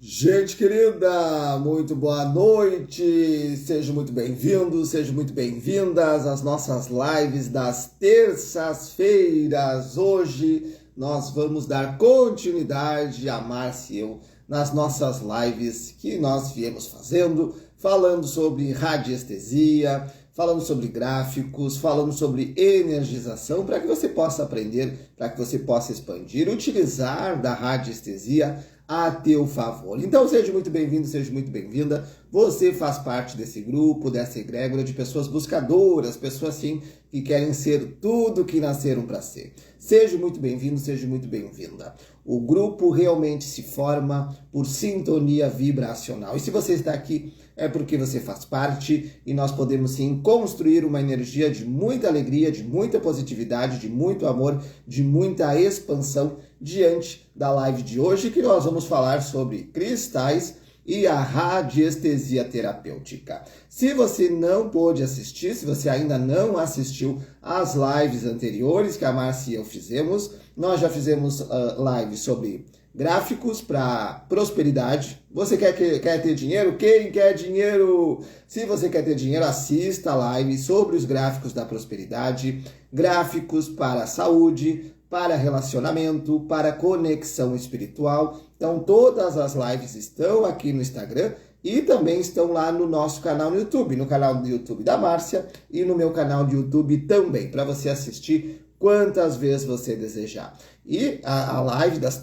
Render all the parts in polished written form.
Gente querida, muito boa noite, sejam muito bem-vindos, sejam muito bem-vindas às nossas lives das terças-feiras. Hoje nós vamos dar continuidade a Márcia e eu nas nossas lives que nós viemos fazendo, falando sobre radiestesia, falando sobre gráficos, falando sobre energização, para que você possa aprender, para que você possa expandir, utilizar da radiestesia a teu favor. Então seja muito bem-vindo, seja muito bem-vinda. Você faz parte desse grupo, dessa egrégora de pessoas buscadoras, pessoas assim que querem ser tudo que nasceram para ser. Seja muito bem-vindo, seja muito bem-vinda. O grupo realmente se forma por sintonia vibracional. E se você está aqui é porque você faz parte e nós podemos sim construir uma energia de muita alegria, de muita positividade, de muito amor, de muita expansão diante da live de hoje, que nós vamos falar sobre cristais e a radiestesia terapêutica. Se você não pôde assistir, se você ainda não assistiu às lives anteriores que a Márcia e eu fizemos, nós já fizemos lives sobre gráficos para prosperidade. Você quer ter dinheiro? Quem quer dinheiro? Se você quer ter dinheiro, assista a live sobre os gráficos da prosperidade, gráficos para a saúde, para relacionamento, para conexão espiritual. Então, todas as lives estão aqui no Instagram e também estão lá no nosso canal no YouTube, no canal do YouTube da Márcia e no meu canal do YouTube também, para você assistir quantas vezes você desejar. E a live das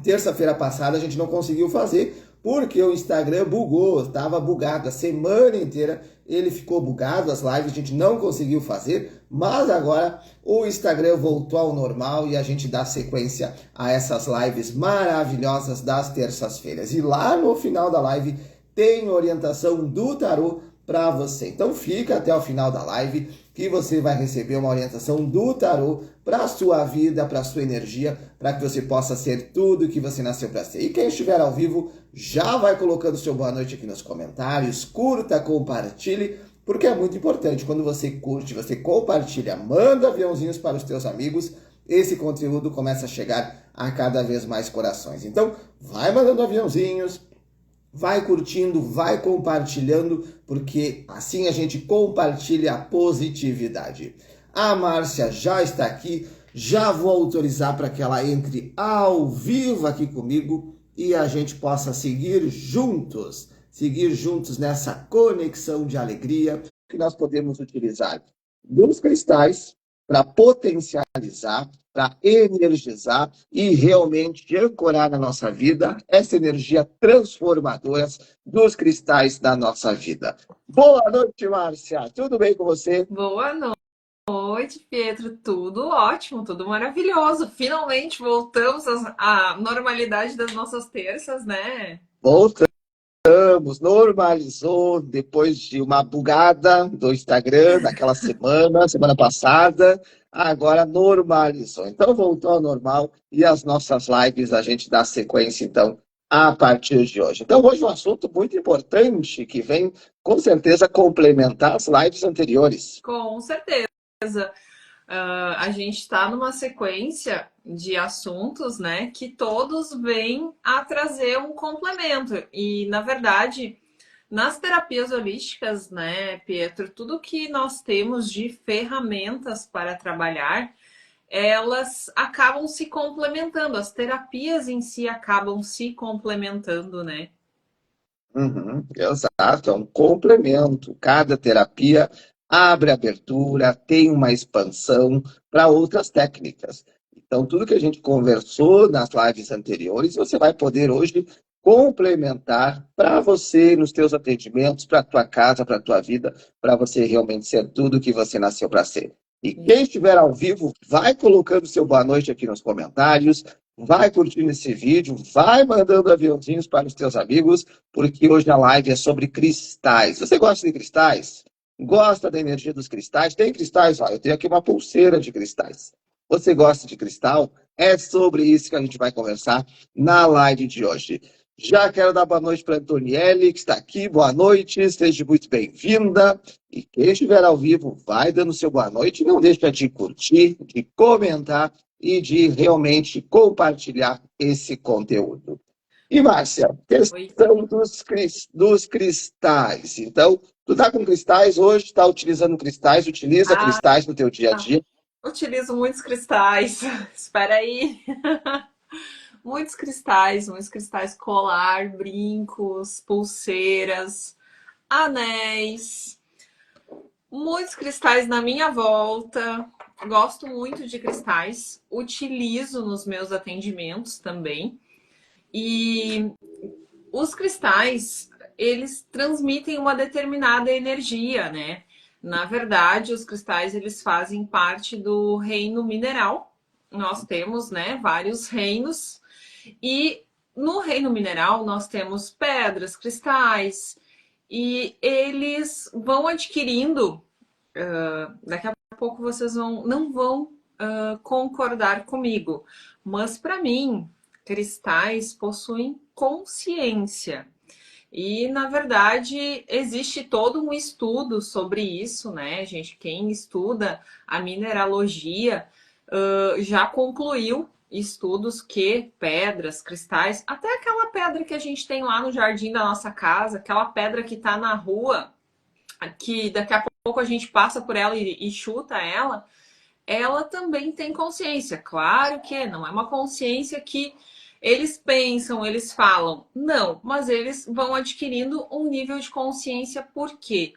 terça-feira passada a gente não conseguiu fazer porque o Instagram bugou, estava bugado a semana inteira, ele ficou bugado, as lives a gente não conseguiu fazer, mas agora o Instagram voltou ao normal e a gente dá sequência a essas lives maravilhosas das terças-feiras. E lá no final da live tem orientação do tarô para você. Então fica até o final da live que você vai receber uma orientação do tarô para a sua vida, para a sua energia, para que você possa ser tudo que você nasceu para ser. E quem estiver ao vivo, já vai colocando seu boa noite aqui nos comentários, curta, compartilhe, porque é muito importante. Quando você curte, você compartilha, manda aviãozinhos para os teus amigos, esse conteúdo começa a chegar a cada vez mais corações. Então, vai mandando aviãozinhos, vai curtindo, vai compartilhando, porque assim a gente compartilha a positividade. A Márcia já está aqui, já vou autorizar para que ela entre ao vivo aqui comigo e a gente possa seguir juntos nessa conexão de alegria que nós podemos utilizar dos cristais para potencializar, para energizar e realmente ancorar na nossa vida essa energia transformadora dos cristais da nossa vida. Boa noite, Márcia. Tudo bem com você? Boa noite, Pietro. Tudo ótimo, tudo maravilhoso. Finalmente voltamos à normalidade das nossas terças, né? Voltamos, normalizou depois de uma bugada do Instagram daquela semana passada, agora normalizou. Então voltou ao normal e as nossas lives a gente dá sequência então a partir de hoje. Então hoje um assunto muito importante que vem com certeza complementar as lives anteriores. Com certeza. A gente está numa sequência de assuntos, né, que todos vêm a trazer um complemento. E, na verdade, nas terapias holísticas, né, Pietro, tudo que nós temos de ferramentas para trabalhar, elas acabam se complementando. As terapias em si acabam se complementando, né? Uhum, exato, é um complemento. Cada terapia abre abertura, tem uma expansão para outras técnicas. Então, tudo que a gente conversou nas lives anteriores, você vai poder hoje complementar para você nos teus atendimentos, para a tua casa, para a tua vida, para você realmente ser tudo que você nasceu para ser. E quem estiver ao vivo, vai colocando seu boa noite aqui nos comentários, vai curtindo esse vídeo, vai mandando aviãozinhos para os teus amigos, porque hoje a live é sobre cristais. Você gosta de cristais? Gosta da energia dos cristais? Tem cristais? Ó, eu tenho aqui uma pulseira de cristais. Você gosta de cristal? É sobre isso que a gente vai conversar na live de hoje. Já quero dar boa noite para a Antonielle, que está aqui. Boa noite, seja muito bem-vinda. E quem estiver ao vivo, vai dando seu boa noite. Não deixe de curtir, de comentar e de realmente compartilhar esse conteúdo. E, Márcia, Oi. questão dos cristais. Então, tu tá com cristais hoje, está utilizando cristais, utiliza Ah, cristais no teu dia a dia. utilizo muitos cristais. Espera aí. Muitos cristais colar, brincos, pulseiras, anéis, muitos cristais na minha volta. Gosto muito de cristais, utilizo nos meus atendimentos também. E os cristais, eles transmitem uma determinada energia, né? Na verdade, os cristais eles fazem parte do reino mineral. Nós temos, né, vários reinos e no reino mineral nós temos pedras, cristais e eles vão adquirindo. Daqui a pouco vocês não vão concordar comigo, mas para mim cristais possuem consciência. E, na verdade, existe todo um estudo sobre isso, né, gente? Quem estuda a mineralogia já concluiu estudos que pedras, cristais, até aquela pedra que a gente tem lá no jardim da nossa casa, aquela pedra que está na rua, que daqui a pouco a gente passa por ela e chuta ela, ela também tem consciência. Claro que não é uma consciência que eles pensam, eles falam. Não, mas eles vão adquirindo um nível de consciência. Por quê?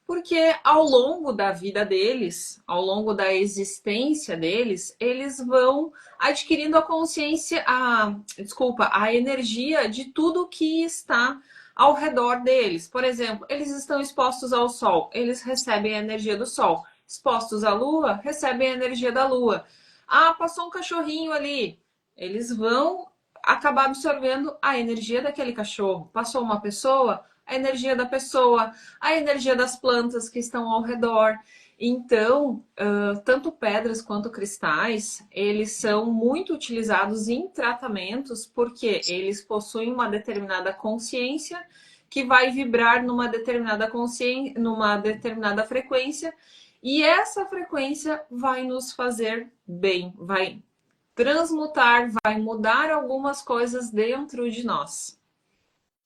Porque ao longo da vida deles, ao longo da existência deles, eles vão adquirindo a consciência, a energia de tudo que está ao redor deles. Por exemplo, eles estão expostos ao sol, eles recebem a energia do sol. Expostos à lua, recebem a energia da lua. Ah, passou um cachorrinho ali. Eles vão acabar absorvendo a energia daquele cachorro. Passou uma pessoa, a energia da pessoa, a energia das plantas que estão ao redor. Então, tanto pedras quanto cristais, eles são muito utilizados em tratamentos porque eles possuem uma determinada consciência que vai vibrar numa determinada frequência e essa frequência vai nos fazer bem, vai transmutar, vai mudar algumas coisas dentro de nós.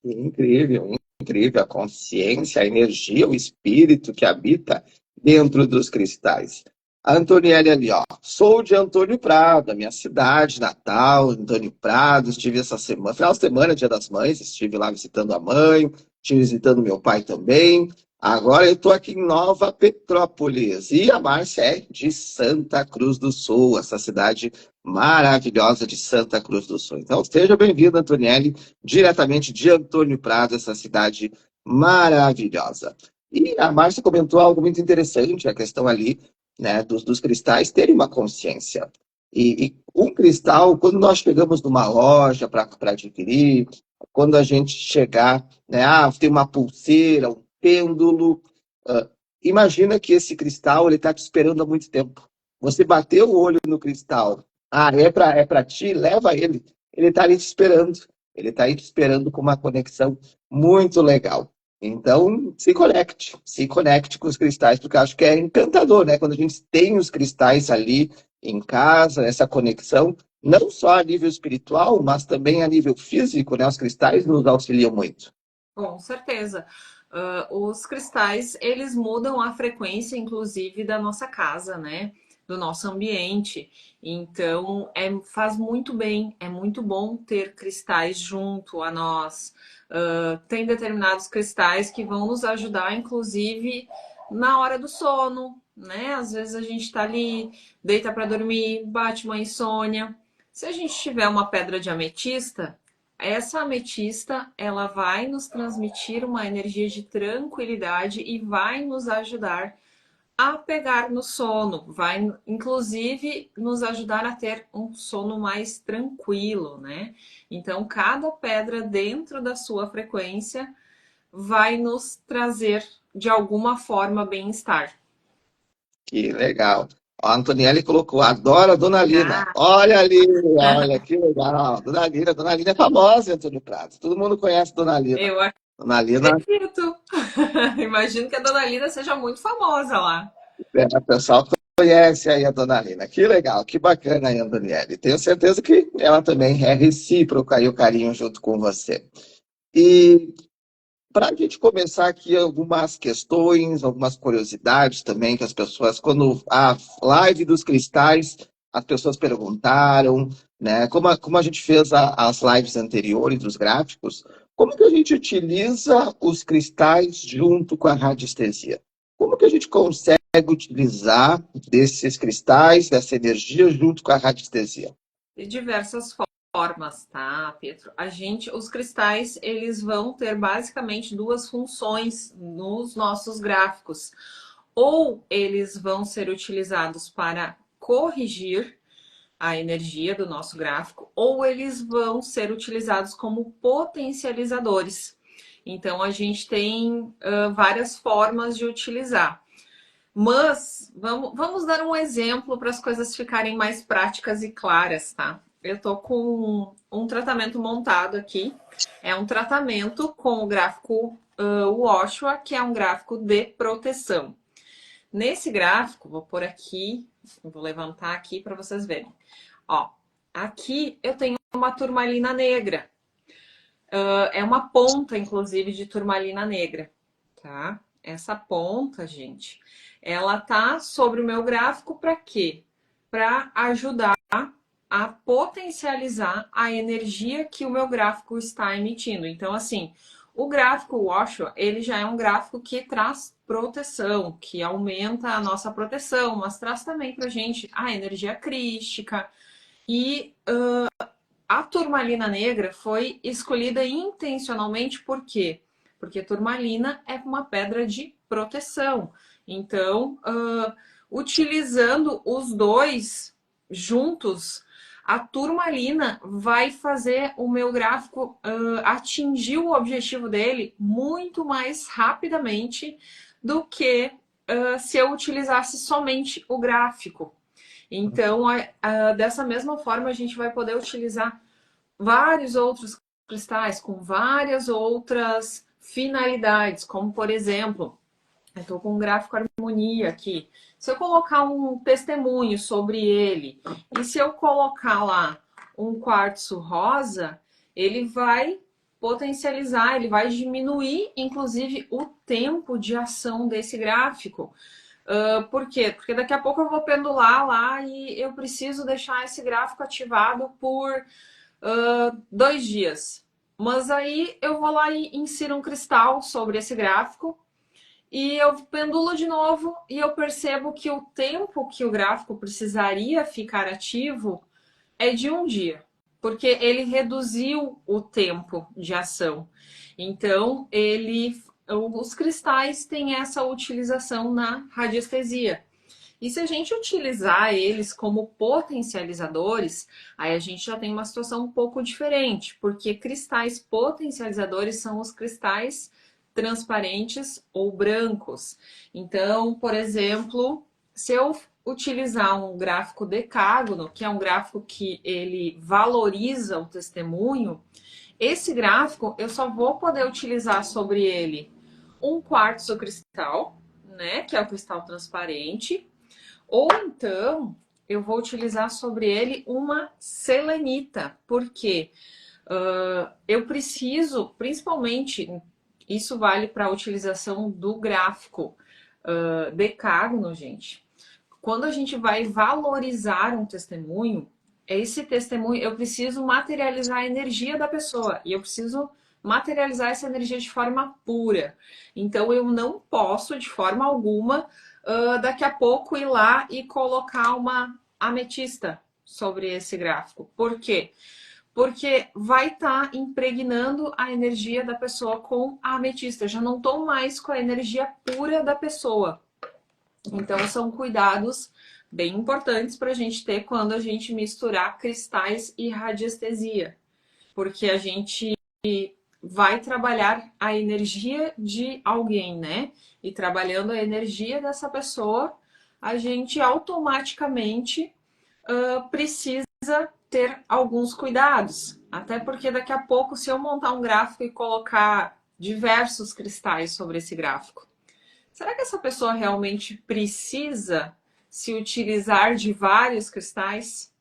Incrível, incrível. A consciência, a energia, o espírito que habita dentro dos cristais. A Antonielli ali, ó. Sou de Antônio Prado, a minha cidade natal, Antônio Prado. Estive essa semana, final de semana, Dia das Mães, estive lá visitando a mãe, estive visitando meu pai também. Agora eu estou aqui em Nova Petrópolis. E a Márcia é de Santa Cruz do Sul, essa cidade maravilhosa de Santa Cruz do Sul. Então, seja bem-vinda, Antonielli, diretamente de Antônio Prado, essa cidade maravilhosa. E a Márcia comentou algo muito interessante, a questão ali, né, dos cristais terem uma consciência. E um cristal, quando nós chegamos numa loja para adquirir, quando a gente chegar, né, tem uma pulseira, um pêndulo, imagina que esse cristal ele está te esperando há muito tempo. Você bateu o olho no cristal, é para ti, leva ele. Ele está ali te esperando. Ele está aí te esperando com uma conexão muito legal. Então, se conecte com os cristais, porque eu acho que é encantador, né? Quando a gente tem os cristais ali em casa, essa conexão, não só a nível espiritual, mas também a nível físico, né? Os cristais nos auxiliam muito. Com certeza. Os cristais, eles mudam a frequência, inclusive, da nossa casa, né? Do nosso ambiente. Então, faz muito bem, é muito bom ter cristais junto a nós. Tem determinados cristais que vão nos ajudar, inclusive, na hora do sono, né? Às vezes a gente tá ali, deita para dormir, bate uma insônia. Se a gente tiver uma pedra de ametista, essa ametista, ela vai nos transmitir uma energia de tranquilidade e vai nos ajudar a pegar no sono, vai inclusive nos ajudar a ter um sono mais tranquilo, né? Então, cada pedra dentro da sua frequência vai nos trazer de alguma forma bem-estar. Que legal. A Antonielli colocou, adoro a Dona Lina. Ah, Olha ali, olha que legal. Dona Lina é famosa em Antônio Prado. Todo mundo conhece Dona Lina. eu Dona Lina, acredito. Imagino que a Dona Lida seja muito famosa lá. o pessoal conhece aí a dona Lina. Que legal, que bacana aí, Antonielli. Tenho certeza que ela também é recíproca aí o carinho junto com você. E para a gente começar aqui algumas questões, algumas curiosidades também que as pessoas, quando a live dos cristais, as pessoas perguntaram, né? Como a gente fez as lives anteriores dos gráficos, como que a gente utiliza os cristais junto com a radiestesia? Como que a gente consegue utilizar desses cristais, dessa energia junto com a radiestesia? De diversas formas, tá, Pedro? Os cristais, eles vão ter basicamente duas funções nos nossos gráficos. Ou eles vão ser utilizados para corrigir a energia do nosso gráfico, ou eles vão ser utilizados como potencializadores. Então, a gente tem várias formas de utilizar. Mas vamos dar um exemplo para as coisas ficarem mais práticas e claras, tá? Eu tô com um tratamento montado aqui. É um tratamento com o gráfico Woshua, que é um gráfico de proteção. Nesse gráfico, vou pôr aqui, vou levantar aqui para vocês verem. Ó, aqui eu tenho uma turmalina negra. É uma ponta, inclusive, de turmalina negra, tá? Essa ponta, gente, ela tá sobre o meu gráfico para quê? Para ajudar a potencializar a energia que o meu gráfico está emitindo. Então, assim, o gráfico Woshua, ele já é um gráfico que traz proteção, que aumenta a nossa proteção, mas traz também para gente a energia crística. E a turmalina negra foi escolhida intencionalmente por quê? Porque turmalina é uma pedra de proteção. Então, utilizando os dois juntos, a turmalina vai fazer o meu gráfico atingir o objetivo dele muito mais rapidamente do que se eu utilizasse somente o gráfico. Então, dessa mesma forma, a gente vai poder utilizar vários outros cristais com várias outras finalidades, como por exemplo, eu estou com um gráfico harmonia aqui. Se eu colocar um testemunho sobre ele e se eu colocar lá um quartzo rosa, ele vai potencializar, ele vai diminuir, inclusive, o tempo de ação desse gráfico. Por quê? Porque daqui a pouco eu vou pendular lá e eu preciso deixar esse gráfico ativado por 2 dias. Mas aí eu vou lá e insiro um cristal sobre esse gráfico e eu pendulo de novo e eu percebo que o tempo que o gráfico precisaria ficar ativo é de 1 dia, porque ele reduziu o tempo de ação. Então, os cristais têm essa utilização na radiestesia. E se a gente utilizar eles como potencializadores, aí a gente já tem uma situação um pouco diferente, porque cristais potencializadores são os cristais transparentes ou brancos. Então, por exemplo, se eu utilizar um gráfico decágono, que é um gráfico que ele valoriza o testemunho, esse gráfico eu só vou poder utilizar sobre ele um quartzo cristal, né, que é o cristal transparente, ou então eu vou utilizar sobre ele uma selenita, porque eu preciso, principalmente, isso vale para a utilização do gráfico decágono, gente. Quando a gente vai valorizar um testemunho, esse testemunho, eu preciso materializar a energia da pessoa e eu preciso materializar essa energia de forma pura. Então, eu não posso, de forma alguma, daqui a pouco ir lá e colocar uma ametista sobre esse gráfico. Por quê? Porque vai estar impregnando a energia da pessoa com a ametista. Eu já não estou mais com a energia pura da pessoa. Então, são cuidados bem importantes para a gente ter quando a gente misturar cristais e radiestesia. Porque a gente vai trabalhar a energia de alguém, né? E trabalhando a energia dessa pessoa, a gente automaticamente precisa ter alguns cuidados. Até porque daqui a pouco, se eu montar um gráfico e colocar diversos cristais sobre esse gráfico, será que essa pessoa realmente precisa se utilizar de vários cristais?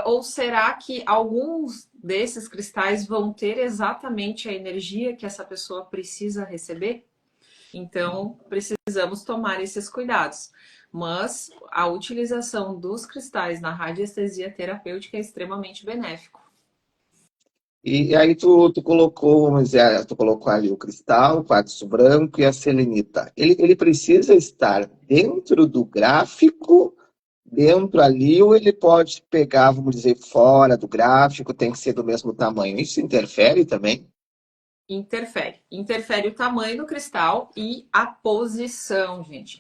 Ou será que alguns desses cristais vão ter exatamente a energia que essa pessoa precisa receber? Então, precisamos tomar esses cuidados. Mas a utilização dos cristais na radiestesia terapêutica é extremamente benéfico. E aí tu colocou, vamos dizer, tu colocou ali o cristal, o quartzo branco e a selenita. Ele precisa estar dentro do gráfico, dentro ali, ou ele pode pegar, vamos dizer, fora do gráfico, tem que ser do mesmo tamanho. Isso interfere também? Interfere. Interfere o tamanho do cristal e a posição, gente.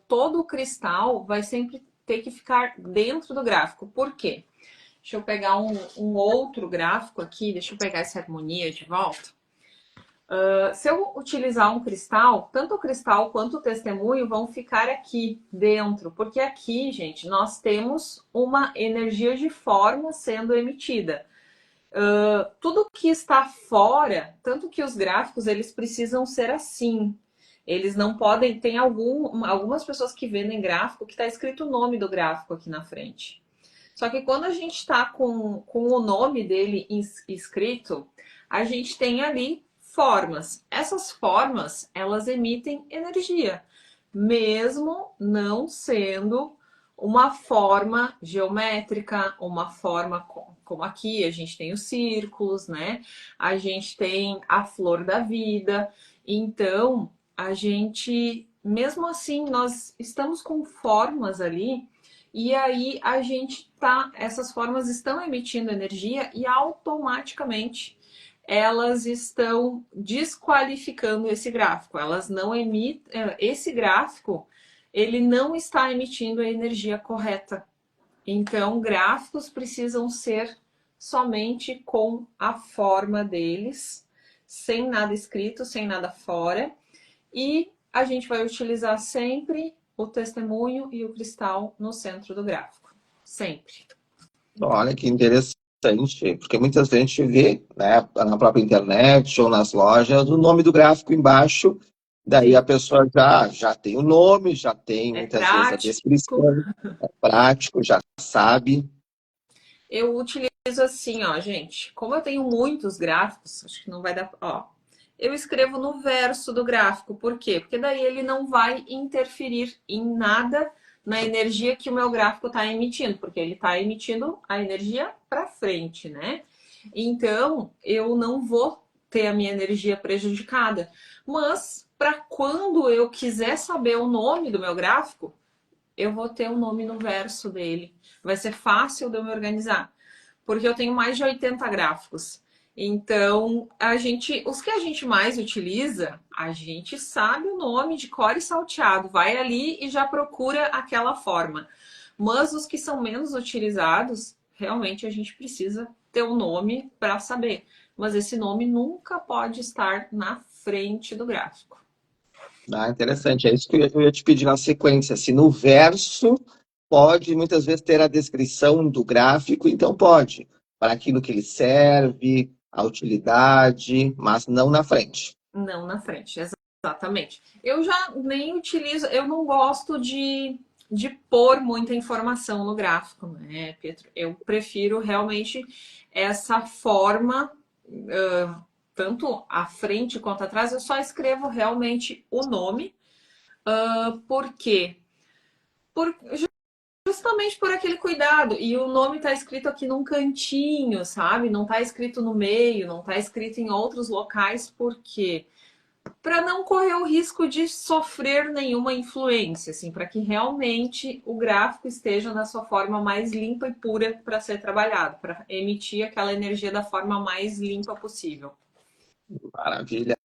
Todo o cristal vai sempre ter que ficar dentro do gráfico. Por quê? Deixa eu pegar um outro gráfico aqui, deixa eu pegar essa harmonia de volta. Se eu utilizar um cristal, tanto o cristal quanto o testemunho vão ficar aqui dentro, porque aqui, gente, nós temos uma energia de forma sendo emitida. Tudo que está fora, tanto que os gráficos, eles precisam ser assim. Eles não podem... Tem algumas pessoas que vendem gráfico que está escrito o nome do gráfico aqui na frente. Só que quando a gente está com o nome dele escrito, a gente tem ali formas. Essas formas, elas emitem energia, mesmo não sendo uma forma geométrica, uma forma como aqui, a gente tem os círculos, né? A gente tem a flor da vida. Então, a gente, mesmo assim, nós estamos com formas ali, e aí essas formas estão emitindo energia e automaticamente elas estão desqualificando esse gráfico. Elas não emitem, esse gráfico, ele não está emitindo a energia correta. Então, gráficos precisam ser somente com a forma deles, sem nada escrito, sem nada fora. E a gente vai utilizar sempre o testemunho e o cristal no centro do gráfico. Sempre. Olha que interessante, porque muitas vezes a gente vê, né, na própria internet ou nas lojas, o nome do gráfico embaixo, daí Sim. a pessoa já tem o nome, já tem É muitas vezes a prático. descrição, é prático, já sabe. Eu utilizo assim, ó, gente. Como eu tenho muitos gráficos, acho que não vai dar. Ó, eu escrevo no verso do gráfico. Por quê? Porque daí ele não vai interferir em nada na energia que o meu gráfico está emitindo, porque ele está emitindo a energia para frente, né? Então, eu não vou ter a minha energia prejudicada. Mas, para quando eu quiser saber o nome do meu gráfico, eu vou ter o nome no verso dele. Vai ser fácil de eu me organizar, porque eu tenho mais de 80 gráficos. Então, os que a gente mais utiliza, a gente sabe o nome de cor e salteado, vai ali e já procura aquela forma. Mas os que são menos utilizados, realmente a gente precisa ter um nome para saber. Mas esse nome nunca pode estar na frente do gráfico. Ah, interessante, é isso que eu ia te pedir na sequência. Se no verso pode muitas vezes ter a descrição do gráfico, então pode, para aquilo que ele serve, a utilidade, mas não na frente. Não na frente, exatamente. Eu já nem utilizo, eu não gosto de pôr muita informação no gráfico, né, Pedro? Eu prefiro realmente essa forma, tanto à frente quanto atrás, eu só escrevo realmente o nome. Por quê? Por, justamente por aquele cuidado. E o nome está escrito aqui num cantinho, sabe? Não está escrito no meio, não está escrito em outros locais, por quê? Para não correr o risco de sofrer nenhuma influência, assim, para que realmente o gráfico esteja na sua forma mais limpa e pura para ser trabalhado, para emitir aquela energia da forma mais limpa possível. Maravilha.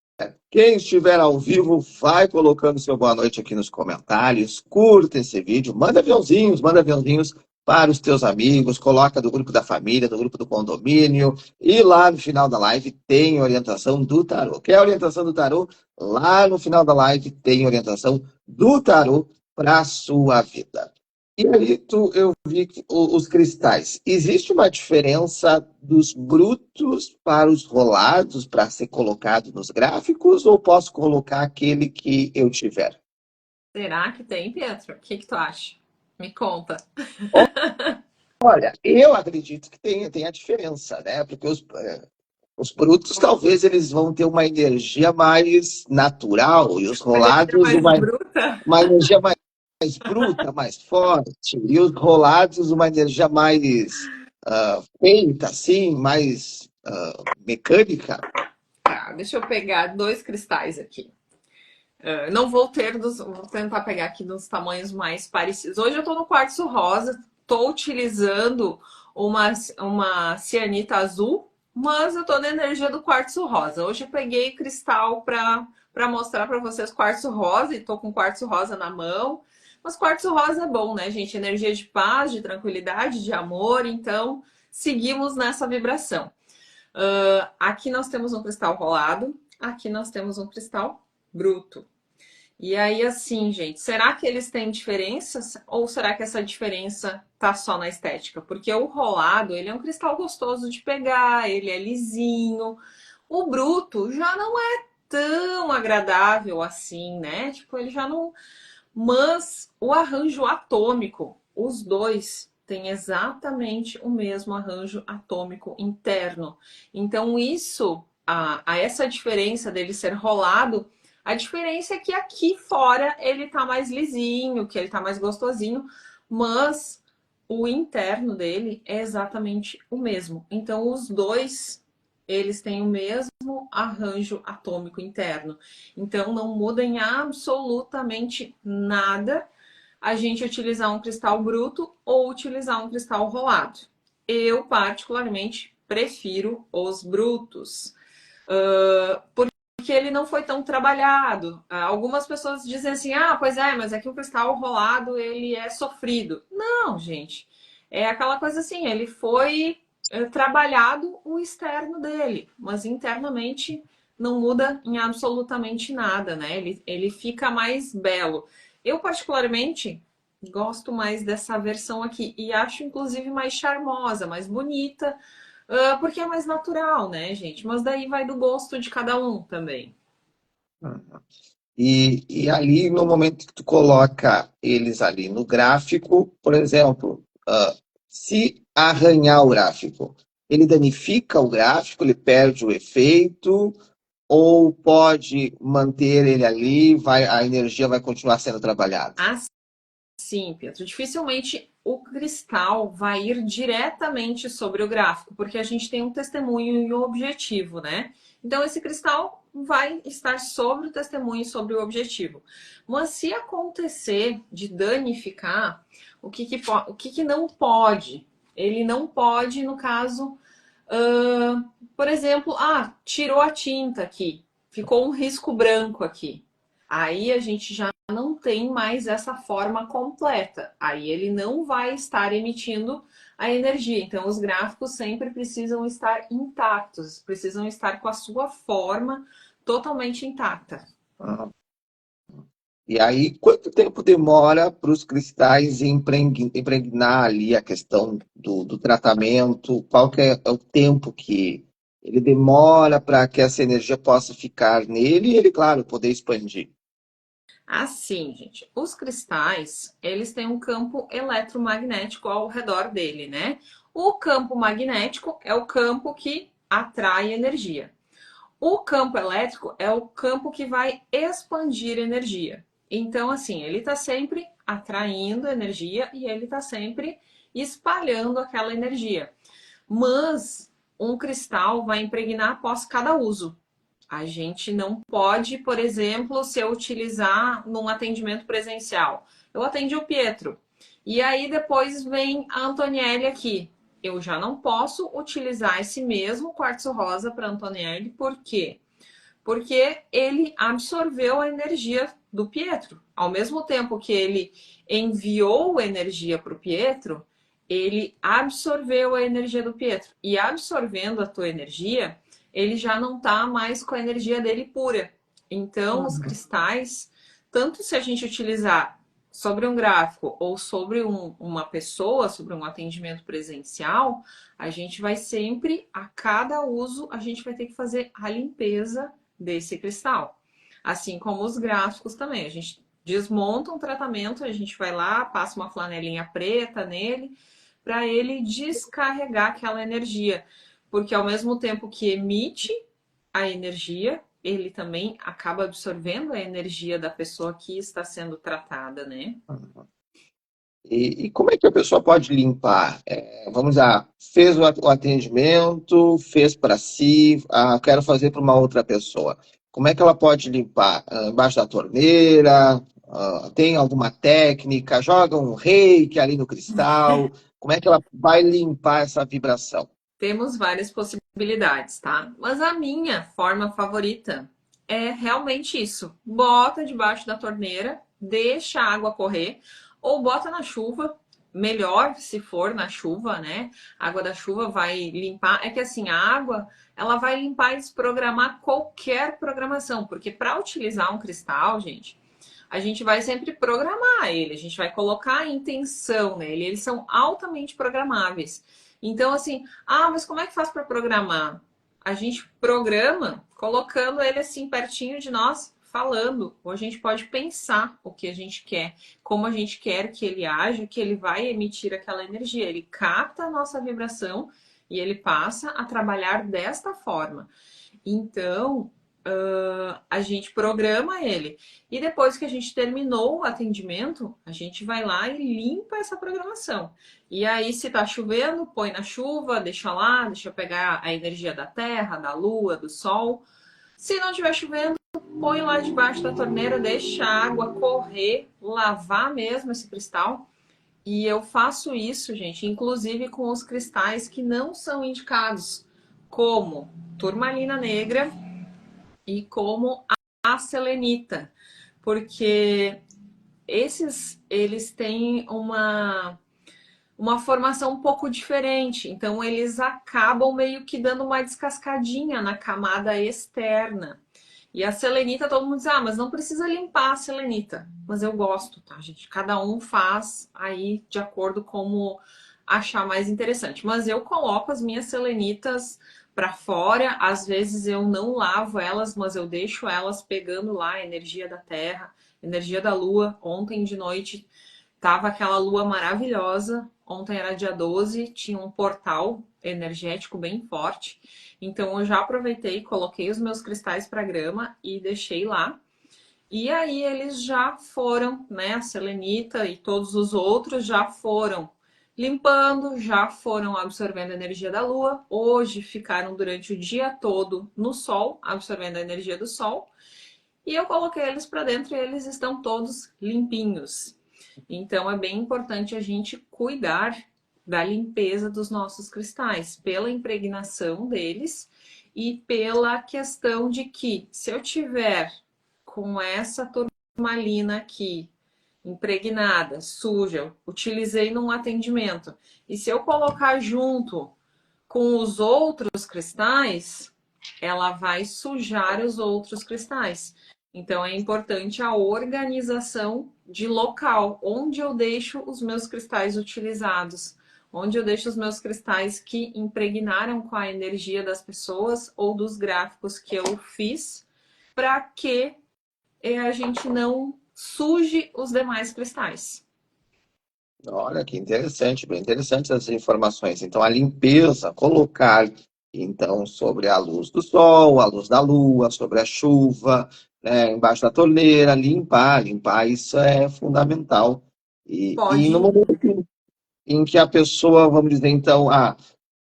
Quem estiver ao vivo, vai colocando seu boa noite aqui nos comentários, curta esse vídeo, manda aviãozinhos para os teus amigos, coloca do grupo da família, do grupo do condomínio, e lá no final da live tem orientação do tarô. Quer a orientação do tarô? Lá no final da live tem orientação do tarô para a sua vida. E aí eu vi que os cristais. Existe uma diferença dos brutos para os rolados para ser colocado nos gráficos ou posso colocar aquele que eu tiver? Será que tem, Pietro? O que tu acha? Me conta. Olha, eu acredito que tem a diferença, né? Porque os brutos talvez eles vão ter uma energia mais natural e os Uma energia rolados mais bruta? uma energia mais bruta, mais forte, e os rolados uma energia mais feita, assim, mais mecânica. Tá, deixa eu pegar dois cristais aqui. Não vou ter vou tentar pegar aqui dos tamanhos mais parecidos. Hoje eu tô no quartzo rosa, tô utilizando uma cianita azul, mas eu tô na energia do quartzo rosa. Hoje eu peguei cristal para mostrar para vocês quartzo rosa e tô com quartzo rosa na mão. Mas quartzo rosa é bom, né, gente? Energia de paz, de tranquilidade, de amor. Então, seguimos nessa vibração. Aqui nós temos um cristal rolado, aqui nós temos um cristal bruto. E aí, assim, gente, será que eles têm diferenças ou será que essa diferença tá só na estética? Porque o rolado, ele é um cristal gostoso de pegar, ele é lisinho. O bruto já não é tão agradável assim, né? Tipo, ele já não. Mas o arranjo atômico, os dois têm exatamente o mesmo arranjo atômico interno. Então, a essa diferença dele ser rolado, a diferença é que aqui fora ele tá mais lisinho, que ele tá mais gostosinho, mas o interno dele é exatamente o mesmo. Então, os dois, eles têm o mesmo arranjo atômico interno. Então, não muda em absolutamente nada a gente utilizar um cristal bruto ou utilizar um cristal rolado. Eu, particularmente, prefiro os brutos, porque ele não foi tão trabalhado. Algumas pessoas dizem assim, pois é, mas é que o cristal rolado, ele é sofrido. Não, gente. É aquela coisa assim, ele foi trabalhado o externo dele, mas internamente não muda em absolutamente nada, né? Ele fica mais belo. Eu, particularmente, gosto mais dessa versão aqui e acho, inclusive, mais charmosa, mais bonita, porque é mais natural, né, gente? Mas daí vai do gosto de cada um também. E ali, no momento que tu coloca eles ali no gráfico, por exemplo, se arranhar o gráfico, ele danifica o gráfico, ele perde o efeito, ou pode manter ele ali, a energia vai continuar sendo trabalhada? Sim, Pedro. Dificilmente o cristal vai ir diretamente sobre o gráfico, porque a gente tem um testemunho e um objetivo, né? Então, esse cristal vai estar sobre o testemunho e sobre o objetivo. Mas se acontecer de danificar, o que não pode? Ele não pode, no caso, por exemplo, tirou a tinta aqui, ficou um risco branco aqui. Aí a gente já não tem mais essa forma completa. Aí ele não vai estar emitindo a energia. Então, os gráficos sempre precisam estar intactos, precisam estar com a sua forma totalmente intacta. Ah, e aí, quanto tempo demora para os cristais impregnar ali a questão do tratamento? Qual que é o tempo que ele demora para que essa energia possa ficar nele e ele, claro, poder expandir? Assim, gente, os cristais, eles têm um campo eletromagnético ao redor dele, né? O campo magnético é o campo que atrai energia. O campo elétrico é o campo que vai expandir energia. Então, assim, ele está sempre atraindo energia e ele está sempre espalhando aquela energia. Mas um cristal vai impregnar após cada uso. A gente não pode, por exemplo, se eu utilizar num atendimento presencial. Eu atendi o Pietro. E aí depois vem a Antonielli aqui. Eu já não posso utilizar esse mesmo quartzo rosa para Antonielli, por quê? Porque ele absorveu a energia do Pietro. Ao mesmo tempo que ele enviou energia para o Pietro, ele absorveu a energia do Pietro. E absorvendo a tua energia, ele já não está mais com a energia dele pura. Então, os cristais, tanto se a gente utilizar sobre um gráfico ou sobre uma pessoa, sobre um atendimento presencial, a gente vai sempre, a cada uso, a gente vai ter que fazer a limpeza desse cristal. Assim como os gráficos também. A gente desmonta um tratamento, a gente vai lá, passa uma flanelinha preta nele, para ele descarregar aquela energia. Porque ao mesmo tempo que emite a energia, ele também acaba absorvendo a energia da pessoa que está sendo tratada, né? E como é que a pessoa pode limpar? Vamos lá, fez o atendimento, fez para si, quero fazer para uma outra pessoa. Como é que ela pode limpar? Embaixo da torneira? Tem alguma técnica? Joga um reiki ali no cristal? Como é que ela vai limpar essa vibração? Temos várias possibilidades, tá? Mas a minha forma favorita é realmente isso. Bota debaixo da torneira, deixa a água correr, ou bota na chuva, melhor se for na chuva, né? A água da chuva vai limpar. É que assim, a água, ela vai limpar e desprogramar qualquer programação, porque para utilizar um cristal, gente, a gente vai sempre programar ele, a gente vai colocar a intenção nele, eles são altamente programáveis. Então, assim, mas como é que faz para programar? A gente programa colocando ele assim pertinho de nós, falando. Ou a gente pode pensar o que a gente quer, como a gente quer que ele age, que ele vai emitir aquela energia. Ele capta a nossa vibração e ele passa a trabalhar desta forma. Então, a gente programa ele. E depois que a gente terminou o atendimento, a gente vai lá e limpa essa programação. E aí, se tá chovendo, põe na chuva, deixa lá, deixa eu pegar a energia da terra, da lua, do sol. Se não estiver chovendo, põe lá debaixo da torneira, deixa a água correr, lavar mesmo esse cristal. E eu faço isso, gente, inclusive com os cristais que não são indicados, como turmalina negra e como a selenita, porque eles têm uma formação um pouco diferente, então eles acabam meio que dando uma descascadinha na camada externa. E a selenita, todo mundo diz, mas não precisa limpar a selenita. Mas eu gosto, tá, gente? Cada um faz aí de acordo como achar mais interessante. Mas eu coloco as minhas selenitas para fora, às vezes eu não lavo elas, mas eu deixo elas pegando lá a energia da terra, energia da lua. Ontem de noite tava aquela lua maravilhosa. Ontem era dia 12, tinha um portal energético bem forte. Então eu já aproveitei, coloquei os meus cristais para grama e deixei lá. E aí eles já foram, né, a selenita e todos os outros já foram limpando, já foram absorvendo a energia da lua. Hoje ficaram durante o dia todo no sol, absorvendo a energia do sol. E eu coloquei eles para dentro e eles estão todos limpinhos. Então é bem importante a gente cuidar da limpeza dos nossos cristais, pela impregnação deles e pela questão de que se eu tiver com essa turmalina aqui impregnada, suja, utilizei num atendimento, e se eu colocar junto com os outros cristais, ela vai sujar os outros cristais. Então é importante a organização de local, onde eu deixo os meus cristais utilizados, onde eu deixo os meus cristais que impregnaram com a energia das pessoas ou dos gráficos que eu fiz, para que a gente não suje os demais cristais. Olha que interessante, bem interessante essas informações. Então, a limpeza, colocar então sobre a luz do sol, a luz da lua, sobre a chuva, né, embaixo da torneira, limpar, isso é fundamental. E no Pode. momento em que a pessoa, vamos dizer, então,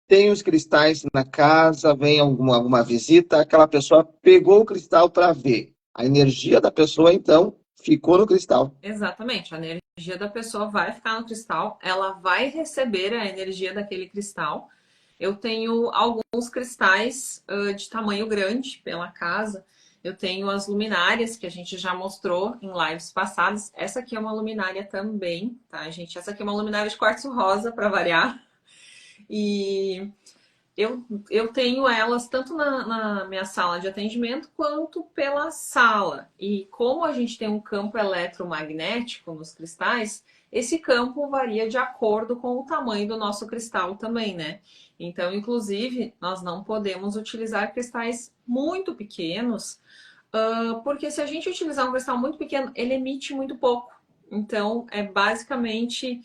tem os cristais na casa, vem alguma visita, aquela pessoa pegou o cristal para ver. A energia da pessoa, então, ficou no cristal. Exatamente, a energia da pessoa vai ficar no cristal, ela vai receber a energia daquele cristal. Eu tenho alguns cristais de tamanho grande pela casa. Eu tenho as luminárias que a gente já mostrou em lives passadas. Essa aqui é uma luminária também, tá, gente? Essa aqui é uma luminária de quartzo rosa, para variar. E eu tenho elas tanto na minha sala de atendimento quanto pela sala. E como a gente tem um campo eletromagnético nos cristais, esse campo varia de acordo com o tamanho do nosso cristal também, né? Então, inclusive, nós não podemos utilizar cristais muito pequenos, Porque se a gente utilizar um cristal muito pequeno, ele emite muito pouco. Então, basicamente,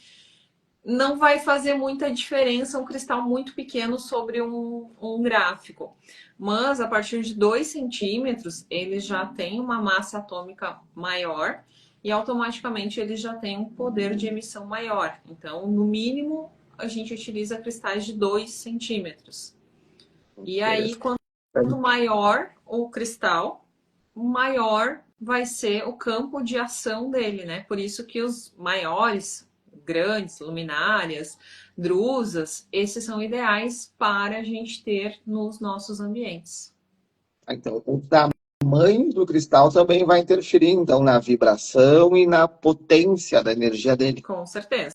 não vai fazer muita diferença um cristal muito pequeno sobre um gráfico. Mas a partir de 2 centímetros, ele já tem uma massa atômica maior e automaticamente ele já tem um poder de emissão maior. Então, no mínimo, a gente utiliza cristais de 2 centímetros. E aí, quanto maior o cristal, maior vai ser o campo de ação dele, né? Por isso que os maiores, grandes, luminárias, drusas, esses são ideais para a gente ter nos nossos ambientes. Então, o tamanho do cristal também vai interferir, então, na vibração e na potência da energia dele. Com certeza.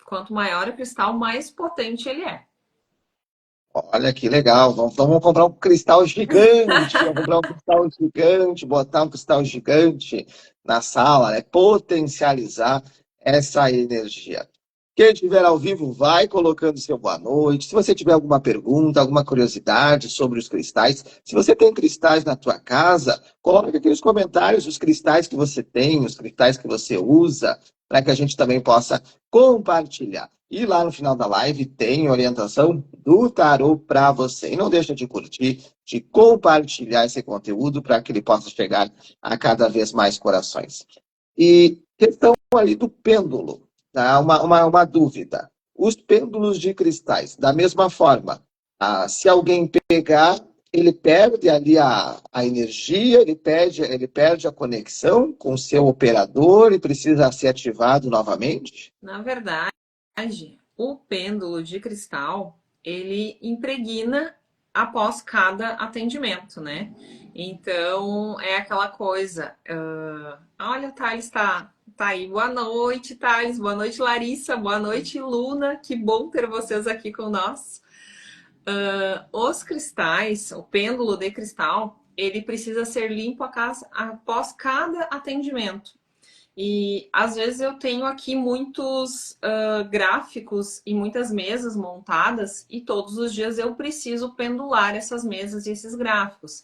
Quanto maior o cristal, mais potente ele é. Olha que legal, vamos comprar um cristal gigante, vamos comprar um cristal gigante, botar um cristal gigante na sala, né? Potencializar essa energia. Quem estiver ao vivo, vai colocando seu boa noite. Se você tiver alguma pergunta, alguma curiosidade sobre os cristais, se você tem cristais na tua casa, coloque aqui nos comentários os cristais que você tem, os cristais que você usa, para que a gente também possa compartilhar. E lá no final da live tem orientação do tarô para você. E não deixa de curtir, de compartilhar esse conteúdo para que ele possa chegar a cada vez mais corações. E questão ali do pêndulo, tá? Uma dúvida. Os pêndulos de cristais, da mesma forma, se alguém pegar, ele perde ali a energia, ele perde a conexão com o seu operador e precisa ser ativado novamente? Na verdade, o pêndulo de cristal, ele impregna após cada atendimento, né? Então, é aquela coisa. Olha, o Thales tá aí. Boa noite, Thales. Boa noite, Larissa. Boa noite, Luna. Que bom ter vocês aqui com nós. Os cristais, o pêndulo de cristal, ele precisa ser limpo após cada atendimento. E às vezes eu tenho aqui muitos gráficos e muitas mesas montadas e todos os dias eu preciso pendular essas mesas e esses gráficos.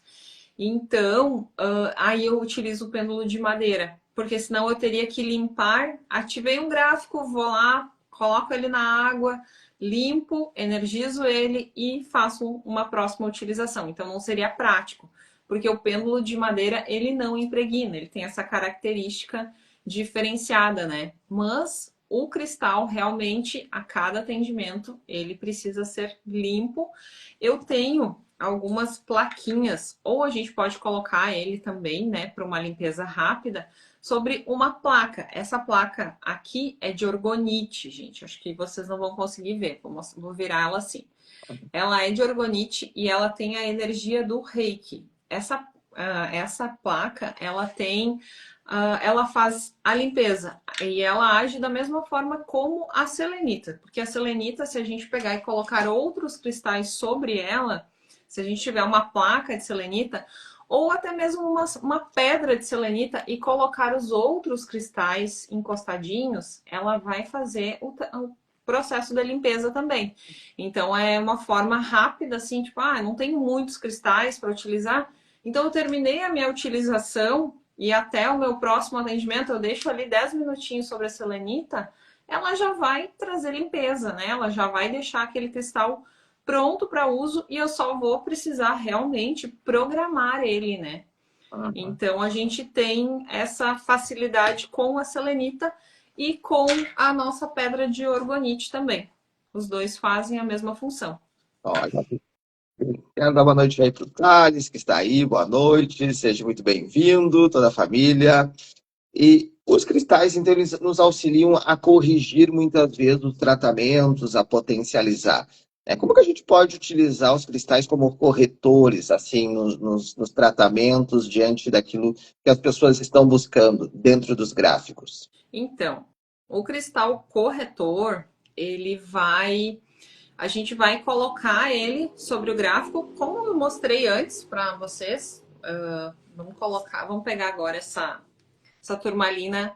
Então, aí eu utilizo o pêndulo de madeira, porque senão eu teria que limpar. Ativei um gráfico, vou lá, coloco ele na água, limpo, energizo ele e faço uma próxima utilização. Então não seria prático, porque o pêndulo de madeira ele não impregna, ele tem essa característica diferenciada, né? Mas o cristal realmente a cada atendimento ele precisa ser limpo. Eu tenho algumas plaquinhas, ou a gente pode colocar ele também, né, para uma limpeza rápida, sobre uma placa. Essa placa aqui é de orgonite, gente. Acho que vocês não vão conseguir ver. Vou virar ela assim. Ela é de orgonite e ela tem a energia do Reiki. Essa placa, ela faz a limpeza e ela age da mesma forma como a selenita, porque a selenita, se a gente pegar e colocar outros cristais sobre ela, se a gente tiver uma placa de selenita ou até mesmo uma pedra de selenita e colocar os outros cristais encostadinhos, ela vai fazer o processo da limpeza também. Então é uma forma rápida, assim, tipo, não tenho muitos cristais para utilizar, então eu terminei a minha utilização e até o meu próximo atendimento eu deixo ali 10 minutinhos sobre a selenita, ela já vai trazer limpeza, né? Ela já vai deixar aquele cristal pronto para uso e eu só vou precisar realmente programar ele, né? Então a gente tem essa facilidade com a selenita e com a nossa pedra de orgonite também. Os dois fazem a mesma função. Olha, quero dar boa noite aí para o Thales, que está aí. Boa noite, seja muito bem-vindo, toda a família. E os cristais, então, eles nos auxiliam a corrigir muitas vezes os tratamentos, a potencializar. Como que a gente pode utilizar os cristais como corretores, assim, nos tratamentos, diante daquilo que as pessoas estão buscando dentro dos gráficos? Então, o cristal corretor, a gente vai colocar ele sobre o gráfico, como eu mostrei antes para vocês. Vamos pegar agora essa turmalina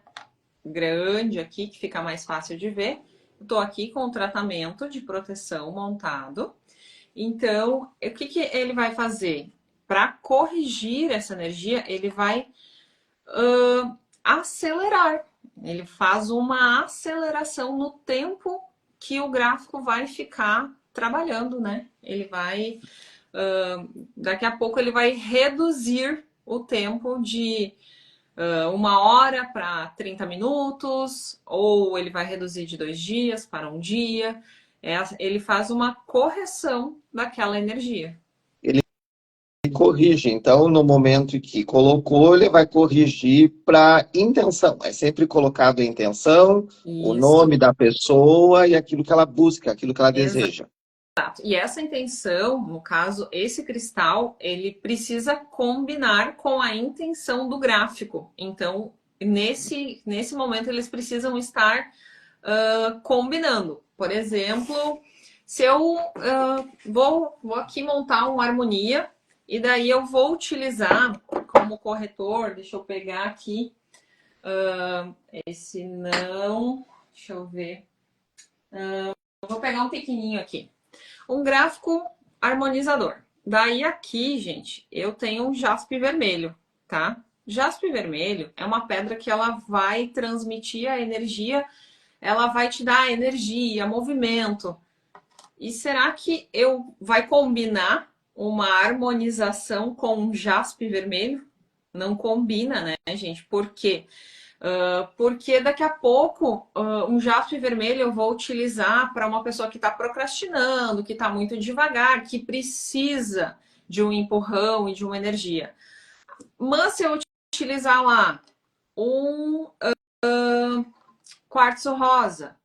grande aqui, que fica mais fácil de ver. Estou aqui com o tratamento de proteção montado. Então, o que ele vai fazer? para corrigir essa energia, ele vai acelerar. Ele faz uma aceleração no tempo que o gráfico vai ficar trabalhando, né? Ele vai, daqui a pouco ele vai reduzir o tempo de 1 hora para 30 minutos, ou ele vai reduzir de 2 dias para 1 dia. Ele faz uma correção daquela energia. Ele corrige, então, no momento em que colocou, ele vai corrigir para intenção. É sempre colocado a intenção, o Isso. nome da pessoa e aquilo que ela busca, aquilo que ela deseja. E essa intenção, no caso, esse cristal, ele precisa combinar com a intenção do gráfico. Então, nesse momento, eles precisam estar combinando. Por exemplo, se eu vou aqui montar uma harmonia, e daí eu vou utilizar como corretor, deixa eu pegar aqui, esse não, deixa eu ver, vou pegar um pequenininho aqui. Um gráfico harmonizador. Daí aqui, gente, eu tenho um jaspe vermelho, tá? Jaspe vermelho é uma pedra que ela vai transmitir a energia, ela vai te dar energia, movimento. E será que vai combinar uma harmonização com um jaspe vermelho? Não combina, né, gente? Por quê? Porque daqui a pouco um jaspe vermelho eu vou utilizar para uma pessoa que está procrastinando, que está muito devagar, que precisa de um empurrão e de uma energia. Mas se eu utilizar lá um quartzo rosa,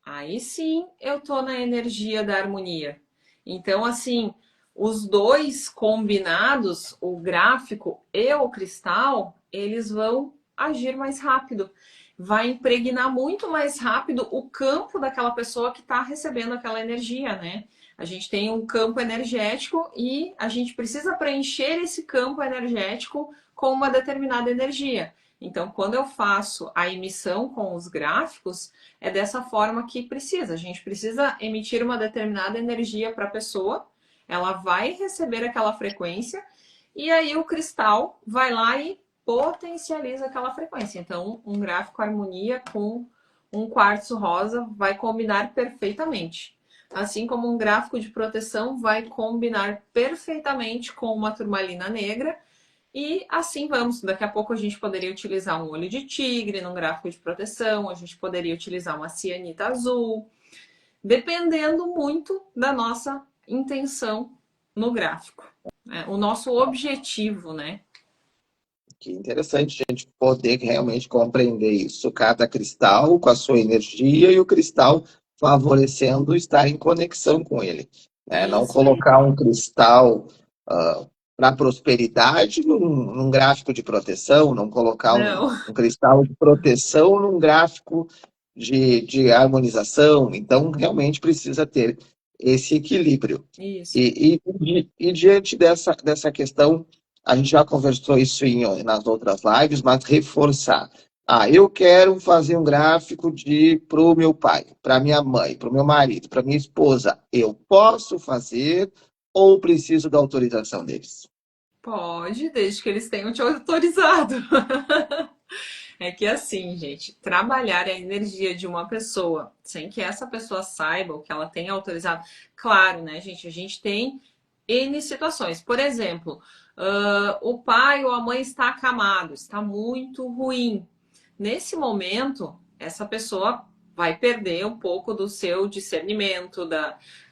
aí sim eu tô na energia da harmonia. Então, assim, os dois combinados, o gráfico e o cristal, eles vão agir mais rápido. Vai impregnar muito mais rápido o campo daquela pessoa que está recebendo aquela energia, né? A gente tem um campo energético e a gente precisa preencher esse campo energético com uma determinada energia. Então, quando eu faço a emissão com os gráficos, é dessa forma que precisa. A gente precisa emitir uma determinada energia para a pessoa, ela vai receber aquela frequência e aí o cristal vai lá e potencializa aquela frequência. Então, um gráfico harmonia com um quartzo rosa vai combinar perfeitamente. Assim como um gráfico de proteção vai combinar perfeitamente com uma turmalina negra. E assim vamos. Daqui a pouco a gente poderia utilizar um olho de tigre num gráfico de proteção, a gente poderia utilizar uma cianita azul, dependendo muito da nossa intenção no gráfico. O nosso objetivo, né? Que interessante a gente poder realmente compreender isso. Cada cristal com a sua energia e o cristal favorecendo estar em conexão com ele. Né? Não colocar um cristal para prosperidade num gráfico de proteção, não colocar um cristal de proteção num gráfico de harmonização. Então, realmente precisa ter esse equilíbrio. Isso. E diante dessa questão, a gente já conversou isso nas outras lives, mas reforçar. Eu quero fazer um gráfico para o meu pai, para minha mãe, para o meu marido, para minha esposa. Eu posso fazer ou preciso da autorização deles? Pode, desde que eles tenham te autorizado. É que assim, gente, trabalhar a energia de uma pessoa sem que essa pessoa saiba o que ela tem autorizado. Claro, né, gente? A gente tem N situações. Por exemplo, o pai ou a mãe está acamado, está muito ruim. Nesse momento, essa pessoa vai perder um pouco do seu discernimento,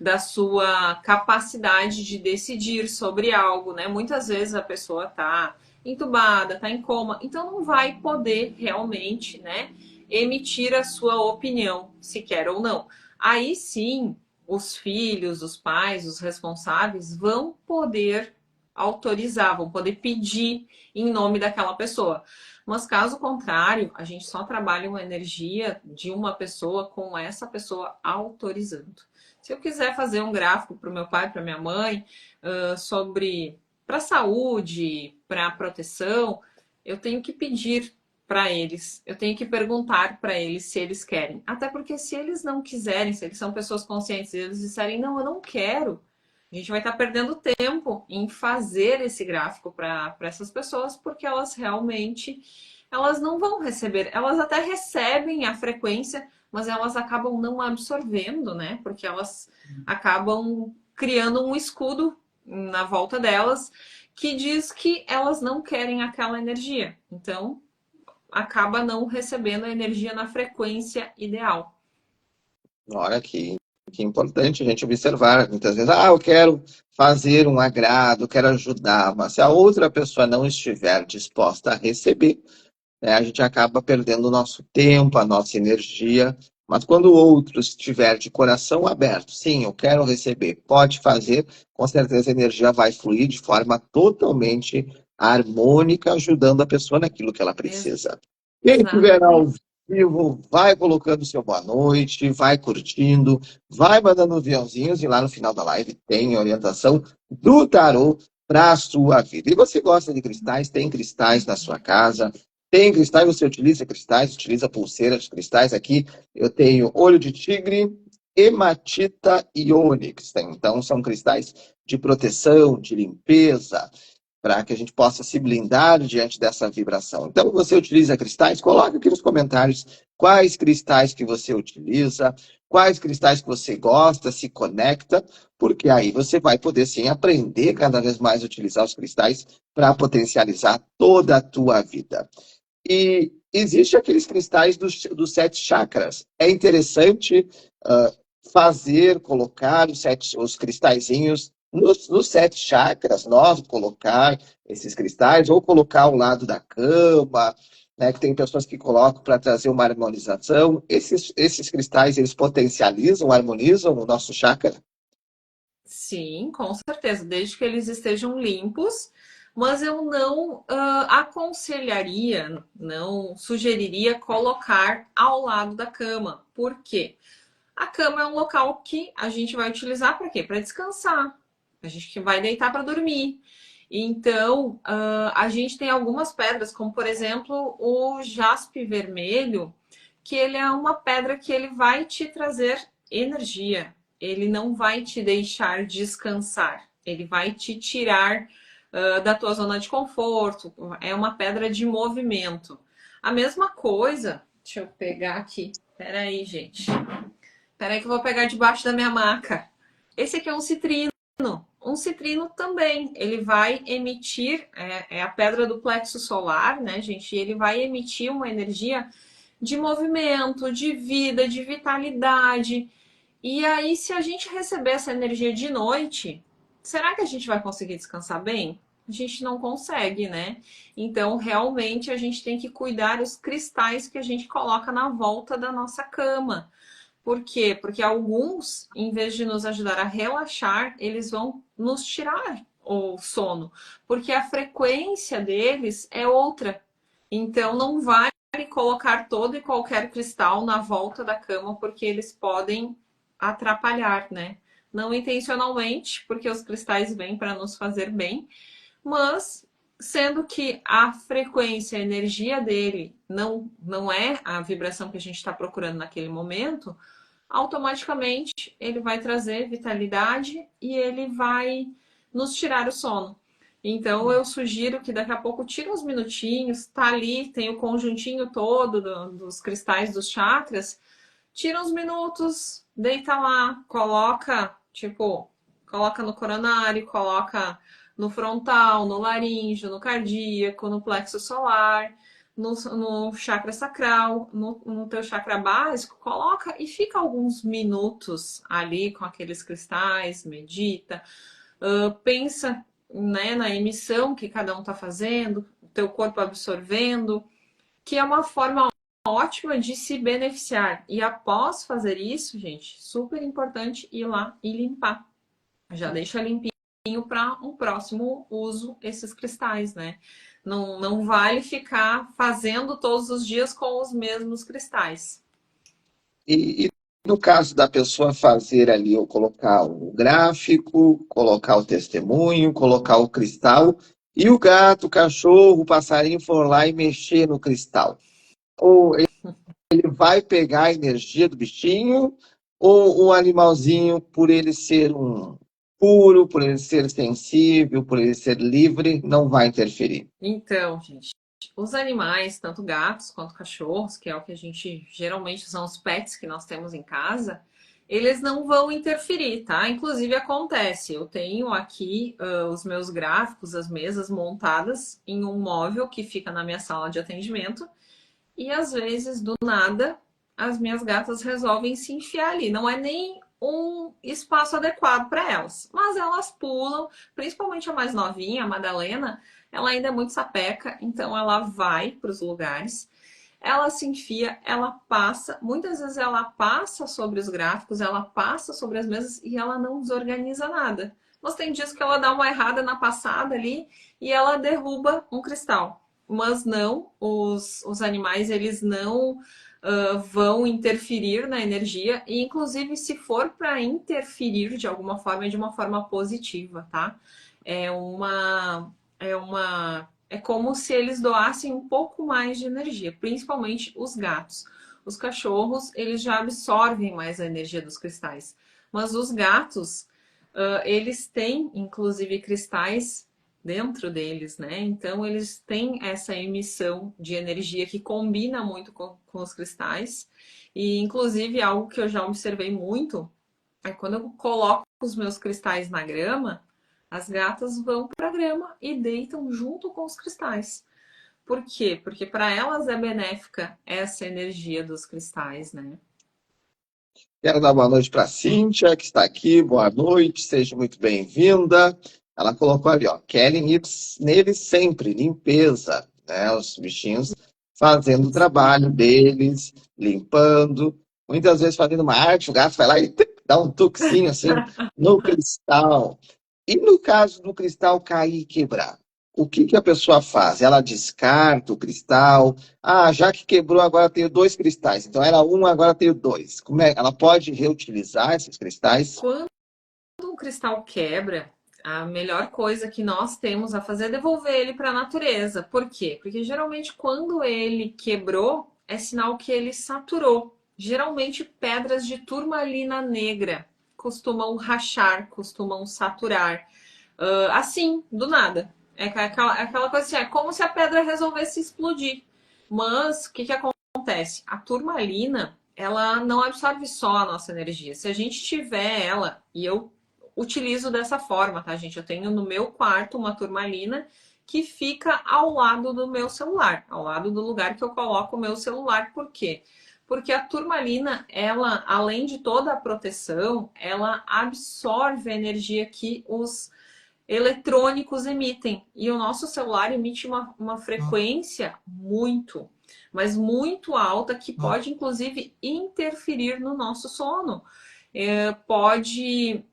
da sua capacidade de decidir sobre algo, né? Muitas vezes a pessoa está entubada, está em coma, então não vai poder realmente, né, emitir a sua opinião, se quer ou não. Aí sim, os filhos, os pais, os responsáveis vão poder autorizar, vão poder pedir em nome daquela pessoa. Mas caso contrário, a gente só trabalha uma energia de uma pessoa com essa pessoa autorizando. Se eu quiser fazer um gráfico para o meu pai, para minha mãe, sobre para saúde, para proteção, eu tenho que pedir para eles, eu tenho que perguntar para eles se eles querem. Até porque se eles não quiserem, se eles são pessoas conscientes e eles disserem, não, eu não quero, A gente vai estar perdendo tempo em fazer esse gráfico para essas pessoas, porque elas realmente elas não vão receber, elas até recebem a frequência, mas elas acabam não absorvendo, né? Porque elas acabam criando um escudo na volta delas que diz que elas não querem aquela energia. Então, acaba não recebendo a energia na frequência ideal. Olha que importante a gente observar. Muitas vezes, eu quero fazer um agrado, quero ajudar, mas se a outra pessoa não estiver disposta a receber, né, a gente acaba perdendo o nosso tempo, a nossa energia. Mas quando o outro estiver de coração aberto, sim, eu quero receber, pode fazer, com certeza a energia vai fluir de forma totalmente harmônica, ajudando a pessoa naquilo que ela precisa. Quem estiver ao Exatamente. vivo, vai colocando seu boa noite, vai curtindo, vai mandando aviãozinhos e lá no final da live tem orientação do tarô para a sua vida. E você gosta de cristais? Tem cristais na sua casa? Tem cristais, você utiliza cristais, utiliza pulseiras de cristais. Aqui eu tenho olho de tigre, hematita e ônix. Então, são cristais de proteção, de limpeza, para que a gente possa se blindar diante dessa vibração. Então, você utiliza cristais? Coloque aqui nos comentários quais cristais que você utiliza, quais cristais que você gosta, se conecta, porque aí você vai poder, sim, aprender cada vez mais a utilizar os cristais para potencializar toda a tua vida. E existe aqueles cristais dos 7 chakras. É interessante fazer, colocar os cristalzinhos nos 7 chakras, nós colocar esses cristais, ou colocar ao lado da cama, né, que tem pessoas que colocam para trazer uma harmonização. Esses cristais, eles potencializam, harmonizam o nosso chakra? Sim, com certeza, desde que eles estejam limpos, mas eu não aconselharia, não sugeriria colocar ao lado da cama. Por quê? A cama é um local que a gente vai utilizar para quê? Para descansar. A gente que vai deitar para dormir. Então, a gente tem algumas pedras, como por exemplo o jaspe vermelho, que ele é uma pedra que ele vai te trazer energia. Ele não vai te deixar descansar. Ele vai te tirar da tua zona de conforto. É uma pedra de movimento. A mesma coisa, deixa eu pegar aqui. Peraí, gente. Peraí que eu vou pegar debaixo da minha maca. Esse aqui é um citrino. Um citrino também, ele vai emitir, é a pedra do plexo solar, né, gente? E ele vai emitir uma energia de movimento, de vida, de vitalidade. E aí, se a gente receber essa energia de noite, será que a gente vai conseguir descansar bem? A gente não consegue, né? Então, realmente, a gente tem que cuidar dos cristais que a gente coloca na volta da nossa cama. Por quê? Porque alguns, em vez de nos ajudar a relaxar, eles vão nos tirar o sono, porque a frequência deles é outra. Então não vale colocar todo e qualquer cristal na volta da cama, porque eles podem atrapalhar, né? Não intencionalmente, porque os cristais vêm para nos fazer bem, mas sendo que a frequência, a energia dele não é a vibração que a gente está procurando naquele momento, automaticamente ele vai trazer vitalidade e ele vai nos tirar o sono. Então eu sugiro que daqui a pouco tire uns minutinhos, tá ali, tem o conjuntinho todo dos cristais dos chakras, tira uns minutos, deita lá, coloca, tipo, coloca no coronário, coloca no frontal, no laríngeo, no cardíaco, no plexo solar, no chakra sacral, no teu chakra básico, coloca e fica alguns minutos ali com aqueles cristais, medita, pensa, né, na emissão que cada um está fazendo, o teu corpo absorvendo, que é uma forma ótima de se beneficiar. E após fazer isso, gente, super importante ir lá e limpar. Já deixa limpinho para um próximo uso esses cristais, né? Não vale ficar fazendo todos os dias com os mesmos cristais. E no caso da pessoa fazer ali, ou colocar o gráfico, colocar o testemunho, colocar o cristal, e o gato, o cachorro, o passarinho for lá e mexer no cristal. Ou ele vai pegar a energia do bichinho, ou o animalzinho, por ele ser puro, por ele ser sensível, por ele ser livre, não vai interferir. Então, gente, os animais, tanto gatos quanto cachorros, que é o que a gente geralmente são os pets que nós temos em casa, eles não vão interferir, tá? Inclusive acontece, eu tenho aqui os meus gráficos, as mesas montadas em um móvel que fica na minha sala de atendimento e às vezes, do nada, as minhas gatas resolvem se enfiar ali. Não é nem um espaço adequado para elas, mas elas pulam, principalmente a mais novinha, a Madalena, ela ainda é muito sapeca, então ela vai para os lugares, ela se enfia, ela passa, muitas vezes ela passa sobre os gráficos, ela passa sobre as mesas e ela não desorganiza nada. Mas tem dias que ela dá uma errada na passada ali e ela derruba um cristal. Mas não, os animais, eles não vão interferir na energia e, inclusive, se for para interferir de alguma forma, é de uma forma positiva, tá? É como se eles doassem um pouco mais de energia, principalmente os gatos. Os cachorros, eles já absorvem mais a energia dos cristais. Mas os gatos, eles têm, inclusive, cristais dentro deles, né? Então, eles têm essa emissão de energia que combina muito com os cristais. E, inclusive, algo que eu já observei muito é quando eu coloco os meus cristais na grama, as gatas vão para a grama e deitam junto com os cristais. Por quê? Porque para elas é benéfica essa energia dos cristais, né? Quero dar boa noite para a Cíntia, que está aqui. Boa noite, seja muito bem-vinda. Ela colocou ali, ó, querem ir neles sempre, limpeza, né? Os bichinhos fazendo o trabalho deles, limpando, muitas vezes fazendo uma arte, o gato vai lá e dá um toquezinho assim no cristal. E no caso do cristal cair e quebrar, o que que a pessoa faz? Ela descarta o cristal? Ah, já que quebrou, agora tenho dois cristais. Então era um, agora tenho dois. Como é? Ela pode reutilizar esses cristais? Quando um cristal quebra, a melhor coisa que nós temos a fazer é devolver ele para a natureza. Por quê? Porque geralmente quando ele quebrou, é sinal que ele saturou. Geralmente pedras de turmalina negra costumam rachar, costumam saturar. Assim, do nada. É aquela coisa assim, é como se a pedra resolvesse explodir. Mas o que que acontece? A turmalina, ela não absorve só a nossa energia. Se a gente tiver ela, e eu utilizo dessa forma, tá, gente? Eu tenho no meu quarto uma turmalina que fica ao lado do meu celular, ao lado do lugar que eu coloco o meu celular. Por quê? Porque a turmalina, ela, além de toda a proteção, ela absorve a energia que os eletrônicos emitem. E o nosso celular emite uma frequência muito, mas muito alta, que pode inclusive interferir no nosso sono.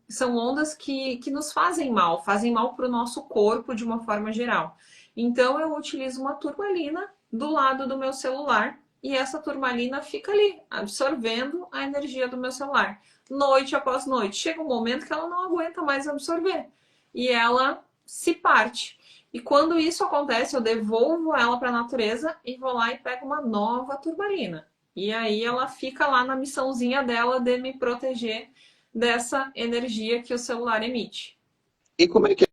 São ondas que nos fazem mal para o nosso corpo de uma forma geral. Então eu utilizo uma turmalina do lado do meu celular e essa turmalina fica ali, absorvendo a energia do meu celular. Noite após noite. Chega um momento que ela não aguenta mais absorver e ela se parte. E quando isso acontece, eu devolvo ela para a natureza e vou lá e pego uma nova turmalina. E aí ela fica lá na missãozinha dela de me proteger dessa energia que o celular emite. E como é que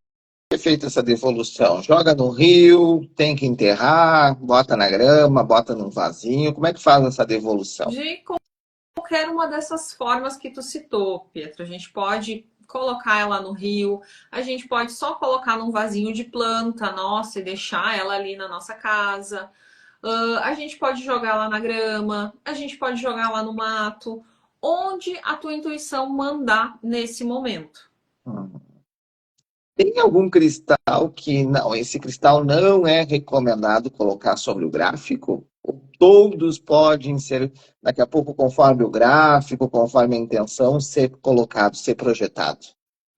é feita essa devolução? Joga no rio, tem que enterrar, bota na grama, bota num vasinho. Como é que faz essa devolução? De qualquer uma dessas formas que tu citou, Pietro, a gente pode colocar ela no rio, a gente pode só colocar num vasinho de planta nossa e deixar ela ali na nossa casa. A gente pode jogar lá na grama, a gente pode jogar lá no mato, onde a tua intuição mandar nesse momento. Hum. Tem algum cristal que não, esse cristal não é recomendado colocar sobre o gráfico? Ou todos podem ser, daqui a pouco, conforme o gráfico, conforme a intenção, ser colocado, ser projetado?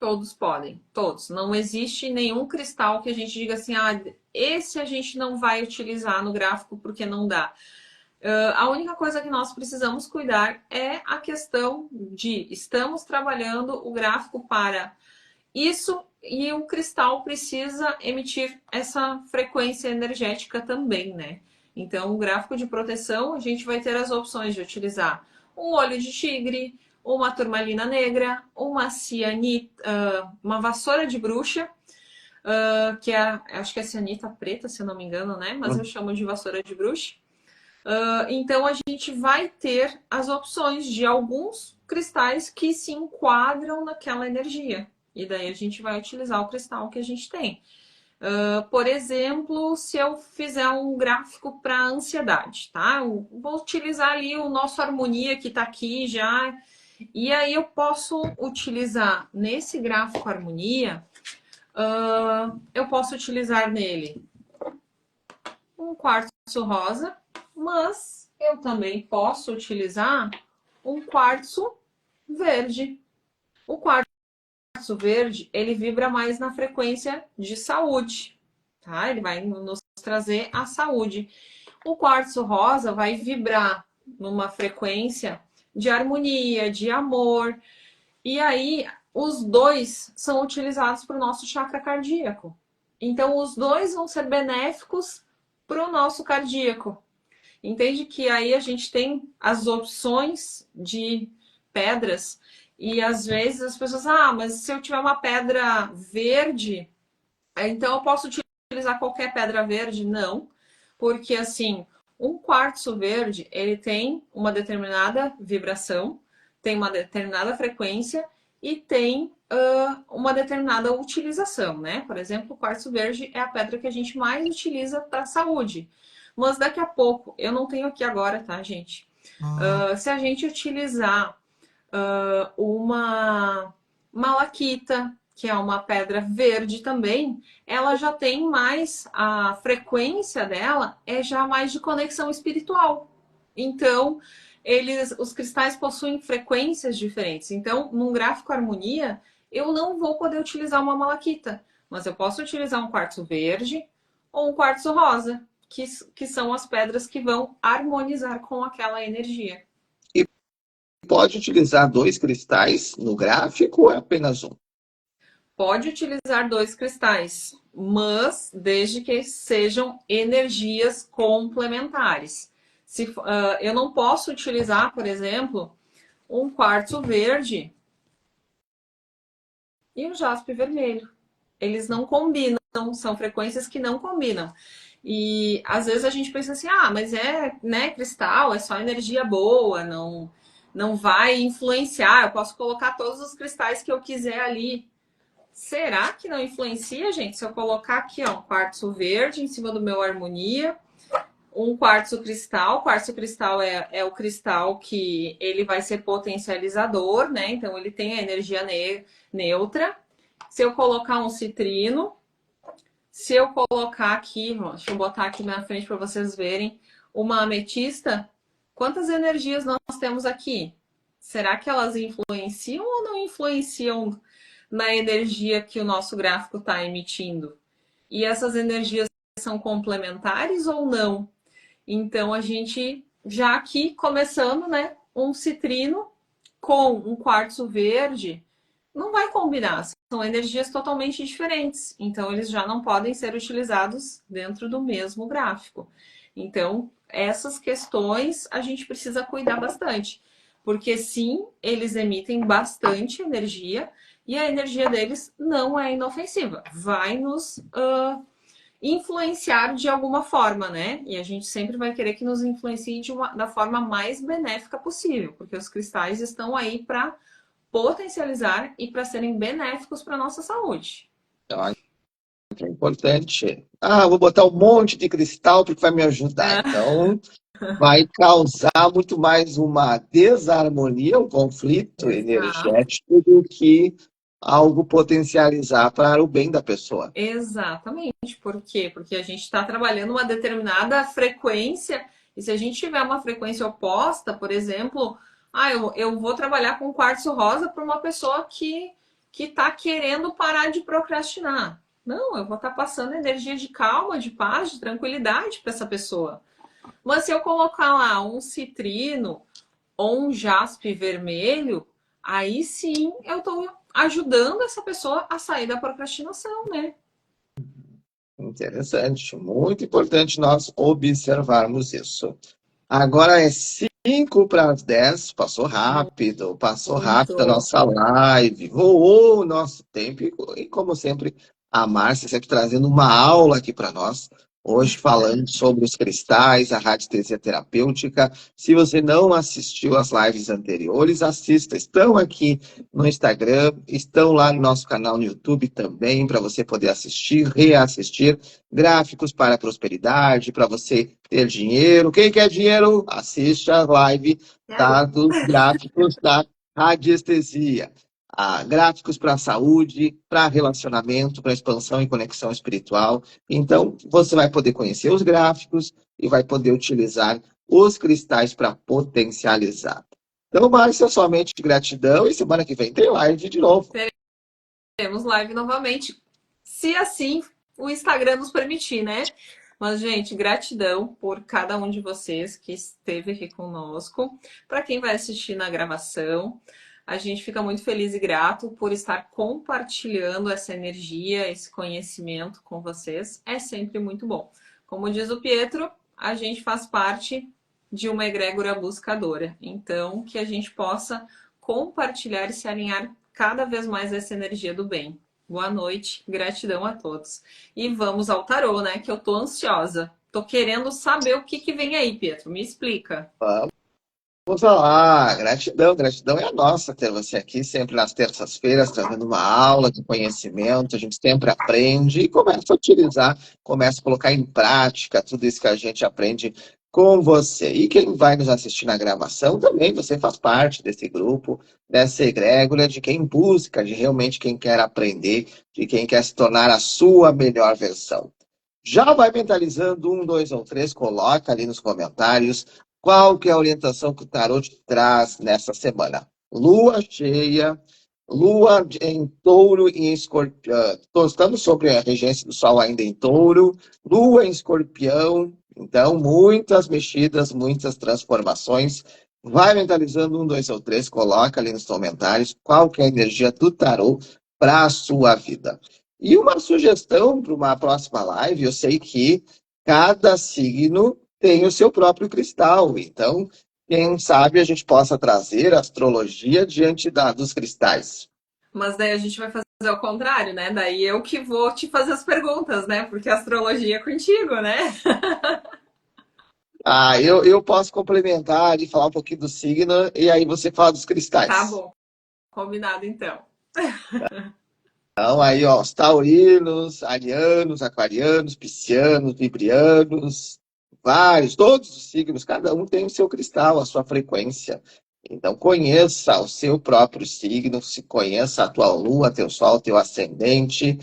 Todos podem, todos. Não existe nenhum cristal que a gente diga assim, ah, esse a gente não vai utilizar no gráfico porque não dá. A única coisa que nós precisamos cuidar é a questão de estamos trabalhando o gráfico para isso e o cristal precisa emitir essa frequência energética também, né? Então, o gráfico de proteção, a gente vai ter as opções de utilizar um olho de tigre, uma turmalina negra, uma cianita, uma vassoura de bruxa, que é, acho que é cianita preta, se eu não me engano, né? Mas eu chamo de vassoura de bruxa. Então a gente vai ter as opções de alguns cristais que se enquadram naquela energia. E daí a gente vai utilizar o cristal que a gente tem. Por exemplo, se eu fizer um gráfico para ansiedade, tá? Eu vou utilizar ali o nosso harmonia que está aqui já. E aí eu posso utilizar nesse gráfico harmonia, eu posso utilizar nele um quartzo rosa, mas eu também posso utilizar um quartzo verde. O quartzo verde, ele vibra mais na frequência de saúde, tá? Ele vai nos trazer a saúde. O quartzo rosa vai vibrar numa frequência de harmonia, de amor. E aí, os dois são utilizados para o nosso chakra cardíaco. Então, os dois vão ser benéficos para o nosso cardíaco. Entende que aí a gente tem as opções de pedras e às vezes as pessoas, mas se eu tiver uma pedra verde, então eu posso utilizar qualquer pedra verde? Não, porque assim, um quartzo verde, ele tem uma determinada vibração, tem uma determinada frequência e tem uma determinada utilização, né? Por exemplo, o quartzo verde é a pedra que a gente mais utiliza para a saúde. Mas daqui a pouco, eu não tenho aqui agora, tá, gente? Se a gente utilizar uma malaquita, que é uma pedra verde também, ela já tem mais, a frequência dela é já mais de conexão espiritual. Então, os cristais possuem frequências diferentes. Então, num gráfico harmonia, eu não vou poder utilizar uma malaquita, mas eu posso utilizar um quartzo verde ou um quartzo rosa, que são as pedras que vão harmonizar com aquela energia. E pode utilizar 2 cristais no gráfico ou é apenas um? Pode utilizar 2 cristais, mas desde que sejam energias complementares. Eu não posso utilizar, por exemplo, um quartzo verde e um jaspe vermelho. Eles não combinam, são frequências que não combinam. E às vezes a gente pensa assim, mas né, cristal, é só energia boa, não vai influenciar, eu posso colocar todos os cristais que eu quiser ali. Será que não influencia, gente? Se eu colocar aqui, um quartzo verde em cima do meu harmonia, um quartzo cristal. Quartzo cristal é o cristal que ele vai ser potencializador, né? Então ele tem a energia neutra. Se eu colocar um citrino, se eu colocar aqui, deixa eu botar aqui na frente para vocês verem, uma ametista, quantas energias nós temos aqui? Será que elas influenciam ou não influenciam na energia que o nosso gráfico está emitindo? E essas energias são complementares ou não? Então, a gente já aqui começando, né, um citrino com um quartzo verde, não vai combinar, são energias totalmente diferentes. Então, eles já não podem ser utilizados dentro do mesmo gráfico. Então, essas questões a gente precisa cuidar bastante. Porque sim, eles emitem bastante energia e a energia deles não é inofensiva. Vai nos influenciar de alguma forma, né? E a gente sempre vai querer que nos influencie da forma mais benéfica possível, porque os cristais estão aí para potencializar e para serem benéficos para a nossa saúde. É importante. Vou botar um monte de cristal porque vai me ajudar. Então, vai causar muito mais uma desarmonia, um conflito energético do que algo potencializar para o bem da pessoa. Exatamente. Por quê? Porque a gente está trabalhando uma determinada frequência e se a gente tiver uma frequência oposta, por exemplo, eu vou trabalhar com quartzo rosa para uma pessoa que está querendo parar de procrastinar. Não, eu vou estar passando energia de calma, de paz, de tranquilidade para essa pessoa. Mas se eu colocar lá um citrino ou um jaspe vermelho, aí sim eu estou ajudando essa pessoa a sair da procrastinação, né? Interessante, muito importante nós observarmos isso. Agora é 5 para as 10, passou rápido a Muito. nossa live, voou o nosso tempo e como sempre, a Márcia sempre trazendo uma aula aqui para nós, hoje falando sobre os cristais, a radiestesia terapêutica. Se você não assistiu às lives anteriores, assista, estão aqui no Instagram, estão lá no nosso canal no YouTube também, para você poder assistir, reassistir, gráficos para a prosperidade, para você ter dinheiro. Quem quer dinheiro, assiste a live dos gráficos da radiestesia. Gráficos para a saúde, para relacionamento, para expansão e conexão espiritual. Então, você vai poder conhecer os gráficos e vai poder utilizar os cristais para potencializar. Então, Márcia, somente gratidão e semana que vem tem live de novo. Temos live novamente, se assim o Instagram nos permitir, né? Mas, gente, gratidão por cada um de vocês que esteve aqui conosco. Para quem vai assistir na gravação, a gente fica muito feliz e grato por estar compartilhando essa energia, esse conhecimento com vocês. É sempre muito bom. Como diz o Pietro, a gente faz parte de uma egrégora buscadora. Então, que a gente possa compartilhar e se alinhar cada vez mais essa energia do bem. Boa noite, gratidão a todos. E vamos ao tarô, né? Que eu tô ansiosa. Tô querendo saber o que vem aí, Pietro. Me explica. Vamos lá, gratidão, gratidão é a nossa ter você aqui sempre nas terças-feiras, trazendo uma aula de conhecimento, a gente sempre aprende e começa a utilizar, começa a colocar em prática tudo isso que a gente aprende com você. E quem vai nos assistir na gravação também, você faz parte desse grupo, dessa egrégora, de quem busca, de realmente quem quer aprender, de quem quer se tornar a sua melhor versão. Já vai mentalizando 1, 2 ou 3, coloca ali nos comentários qual que é a orientação que o tarot te traz nessa semana. Lua cheia, lua em touro e em escorpião. Estamos sobre a regência do sol ainda em touro, lua em escorpião. Então, muitas mexidas, muitas transformações. Vai mentalizando 1, 2 ou 3, coloca ali nos comentários qual que é a energia do tarot para a sua vida. E uma sugestão para uma próxima live, eu sei que cada signo tem o seu próprio cristal. Então, quem sabe a gente possa trazer a astrologia diante dos cristais. Mas daí a gente vai fazer ao contrário, né? Daí eu que vou te fazer as perguntas, né? Porque a astrologia é contigo, né? Eu posso complementar e falar um pouquinho do signo, e aí você fala dos cristais. Tá bom. Combinado, então. Então, aí, ó, os taurinos, arianos, aquarianos, piscianos, librianos, vários, todos os signos, cada um tem o seu cristal, a sua frequência. Então, conheça o seu próprio signo, se conheça a tua lua, teu sol, teu ascendente.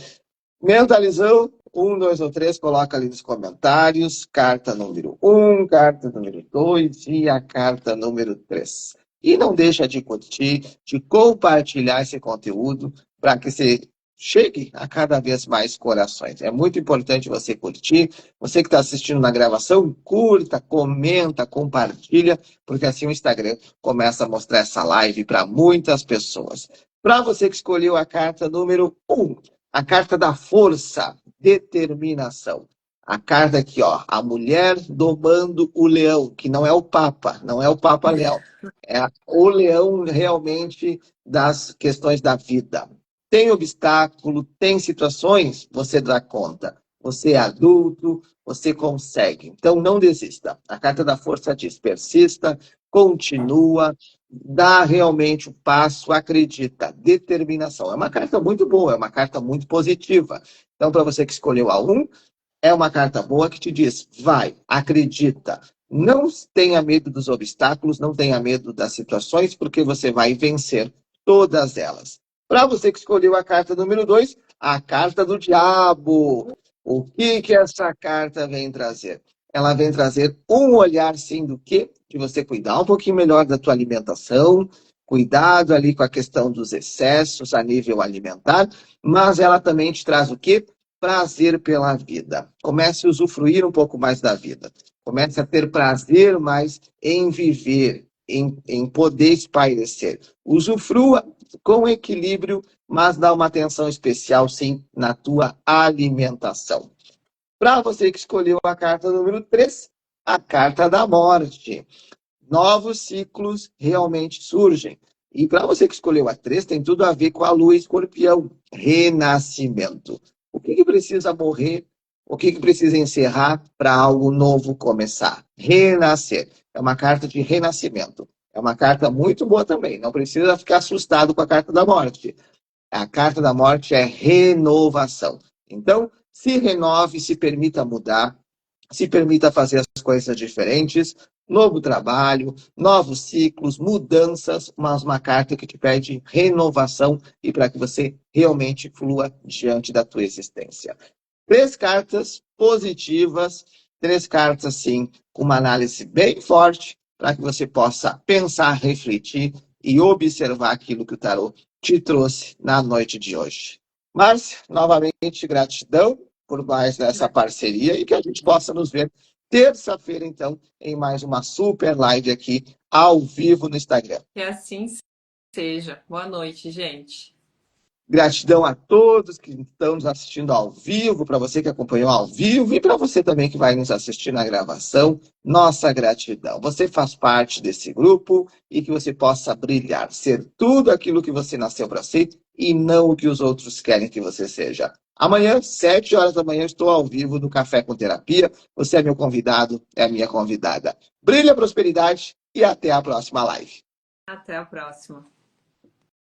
Mentalizou? 1, 2 ou 3, coloca ali nos comentários. Carta número 1, carta número 2 e a carta número 3. E não deixa de curtir, de compartilhar esse conteúdo para que você chegue a cada vez mais corações. É muito importante você curtir. Você que está assistindo na gravação, curta, comenta, compartilha, porque assim o Instagram começa a mostrar essa live para muitas pessoas. Para você que escolheu a carta número 1, a carta da força, determinação. A carta aqui, ó, a mulher domando o leão, que não é o Papa, não é o Papa Leão. É o leão realmente das questões da vida. Tem obstáculo, tem situações, você dá conta. Você é adulto, você consegue. Então não desista. A carta da força diz: persista, continua, dá realmente o passo, acredita, determinação. É uma carta muito boa, é uma carta muito positiva. Então, para você que escolheu a 1, é uma carta boa que te diz: vai, acredita. Não tenha medo dos obstáculos, não tenha medo das situações, porque você vai vencer todas elas. Para você que escolheu a carta número 2, a carta do diabo. O que essa carta vem trazer? Ela vem trazer um olhar, sim, do quê? De você cuidar um pouquinho melhor da tua alimentação, cuidado ali com a questão dos excessos a nível alimentar, mas ela também te traz o quê? Prazer pela vida. Comece a usufruir um pouco mais da vida. Comece a ter prazer mais em viver, em poder espairecer. Usufrua com equilíbrio, mas dá uma atenção especial, sim, na tua alimentação. Para você que escolheu a carta número 3, a carta da morte. novos ciclos realmente surgem. E para você que escolheu a 3, tem tudo a ver com a Lua Escorpião, renascimento. O que precisa morrer? O que precisa encerrar para algo novo começar? Renascer. É uma carta de renascimento. É uma carta muito boa também. Não precisa ficar assustado com a carta da morte. A carta da morte é renovação. Então, se renove, se permita mudar, se permita fazer as coisas diferentes, novo trabalho, novos ciclos, mudanças, mas uma carta que te pede renovação e para que você realmente flua diante da tua existência. 3 cartas positivas, 3 cartas, assim, com uma análise bem forte, para que você possa pensar, refletir e observar aquilo que o tarot te trouxe na noite de hoje. Márcia, novamente, gratidão por mais essa parceria e que a gente possa nos ver terça-feira, então, em mais uma super live aqui, ao vivo no Instagram. Que assim seja. Boa noite, gente. Gratidão a todos que estão nos assistindo ao vivo, para você que acompanhou ao vivo e para você também que vai nos assistir na gravação. Nossa gratidão. Você faz parte desse grupo e que você possa brilhar, ser tudo aquilo que você nasceu para ser e não o que os outros querem que você seja. Amanhã, 7 horas da manhã, estou ao vivo no Café com Terapia. Você é meu convidado, é a minha convidada. Brilha, prosperidade e até a próxima live. Até a próxima.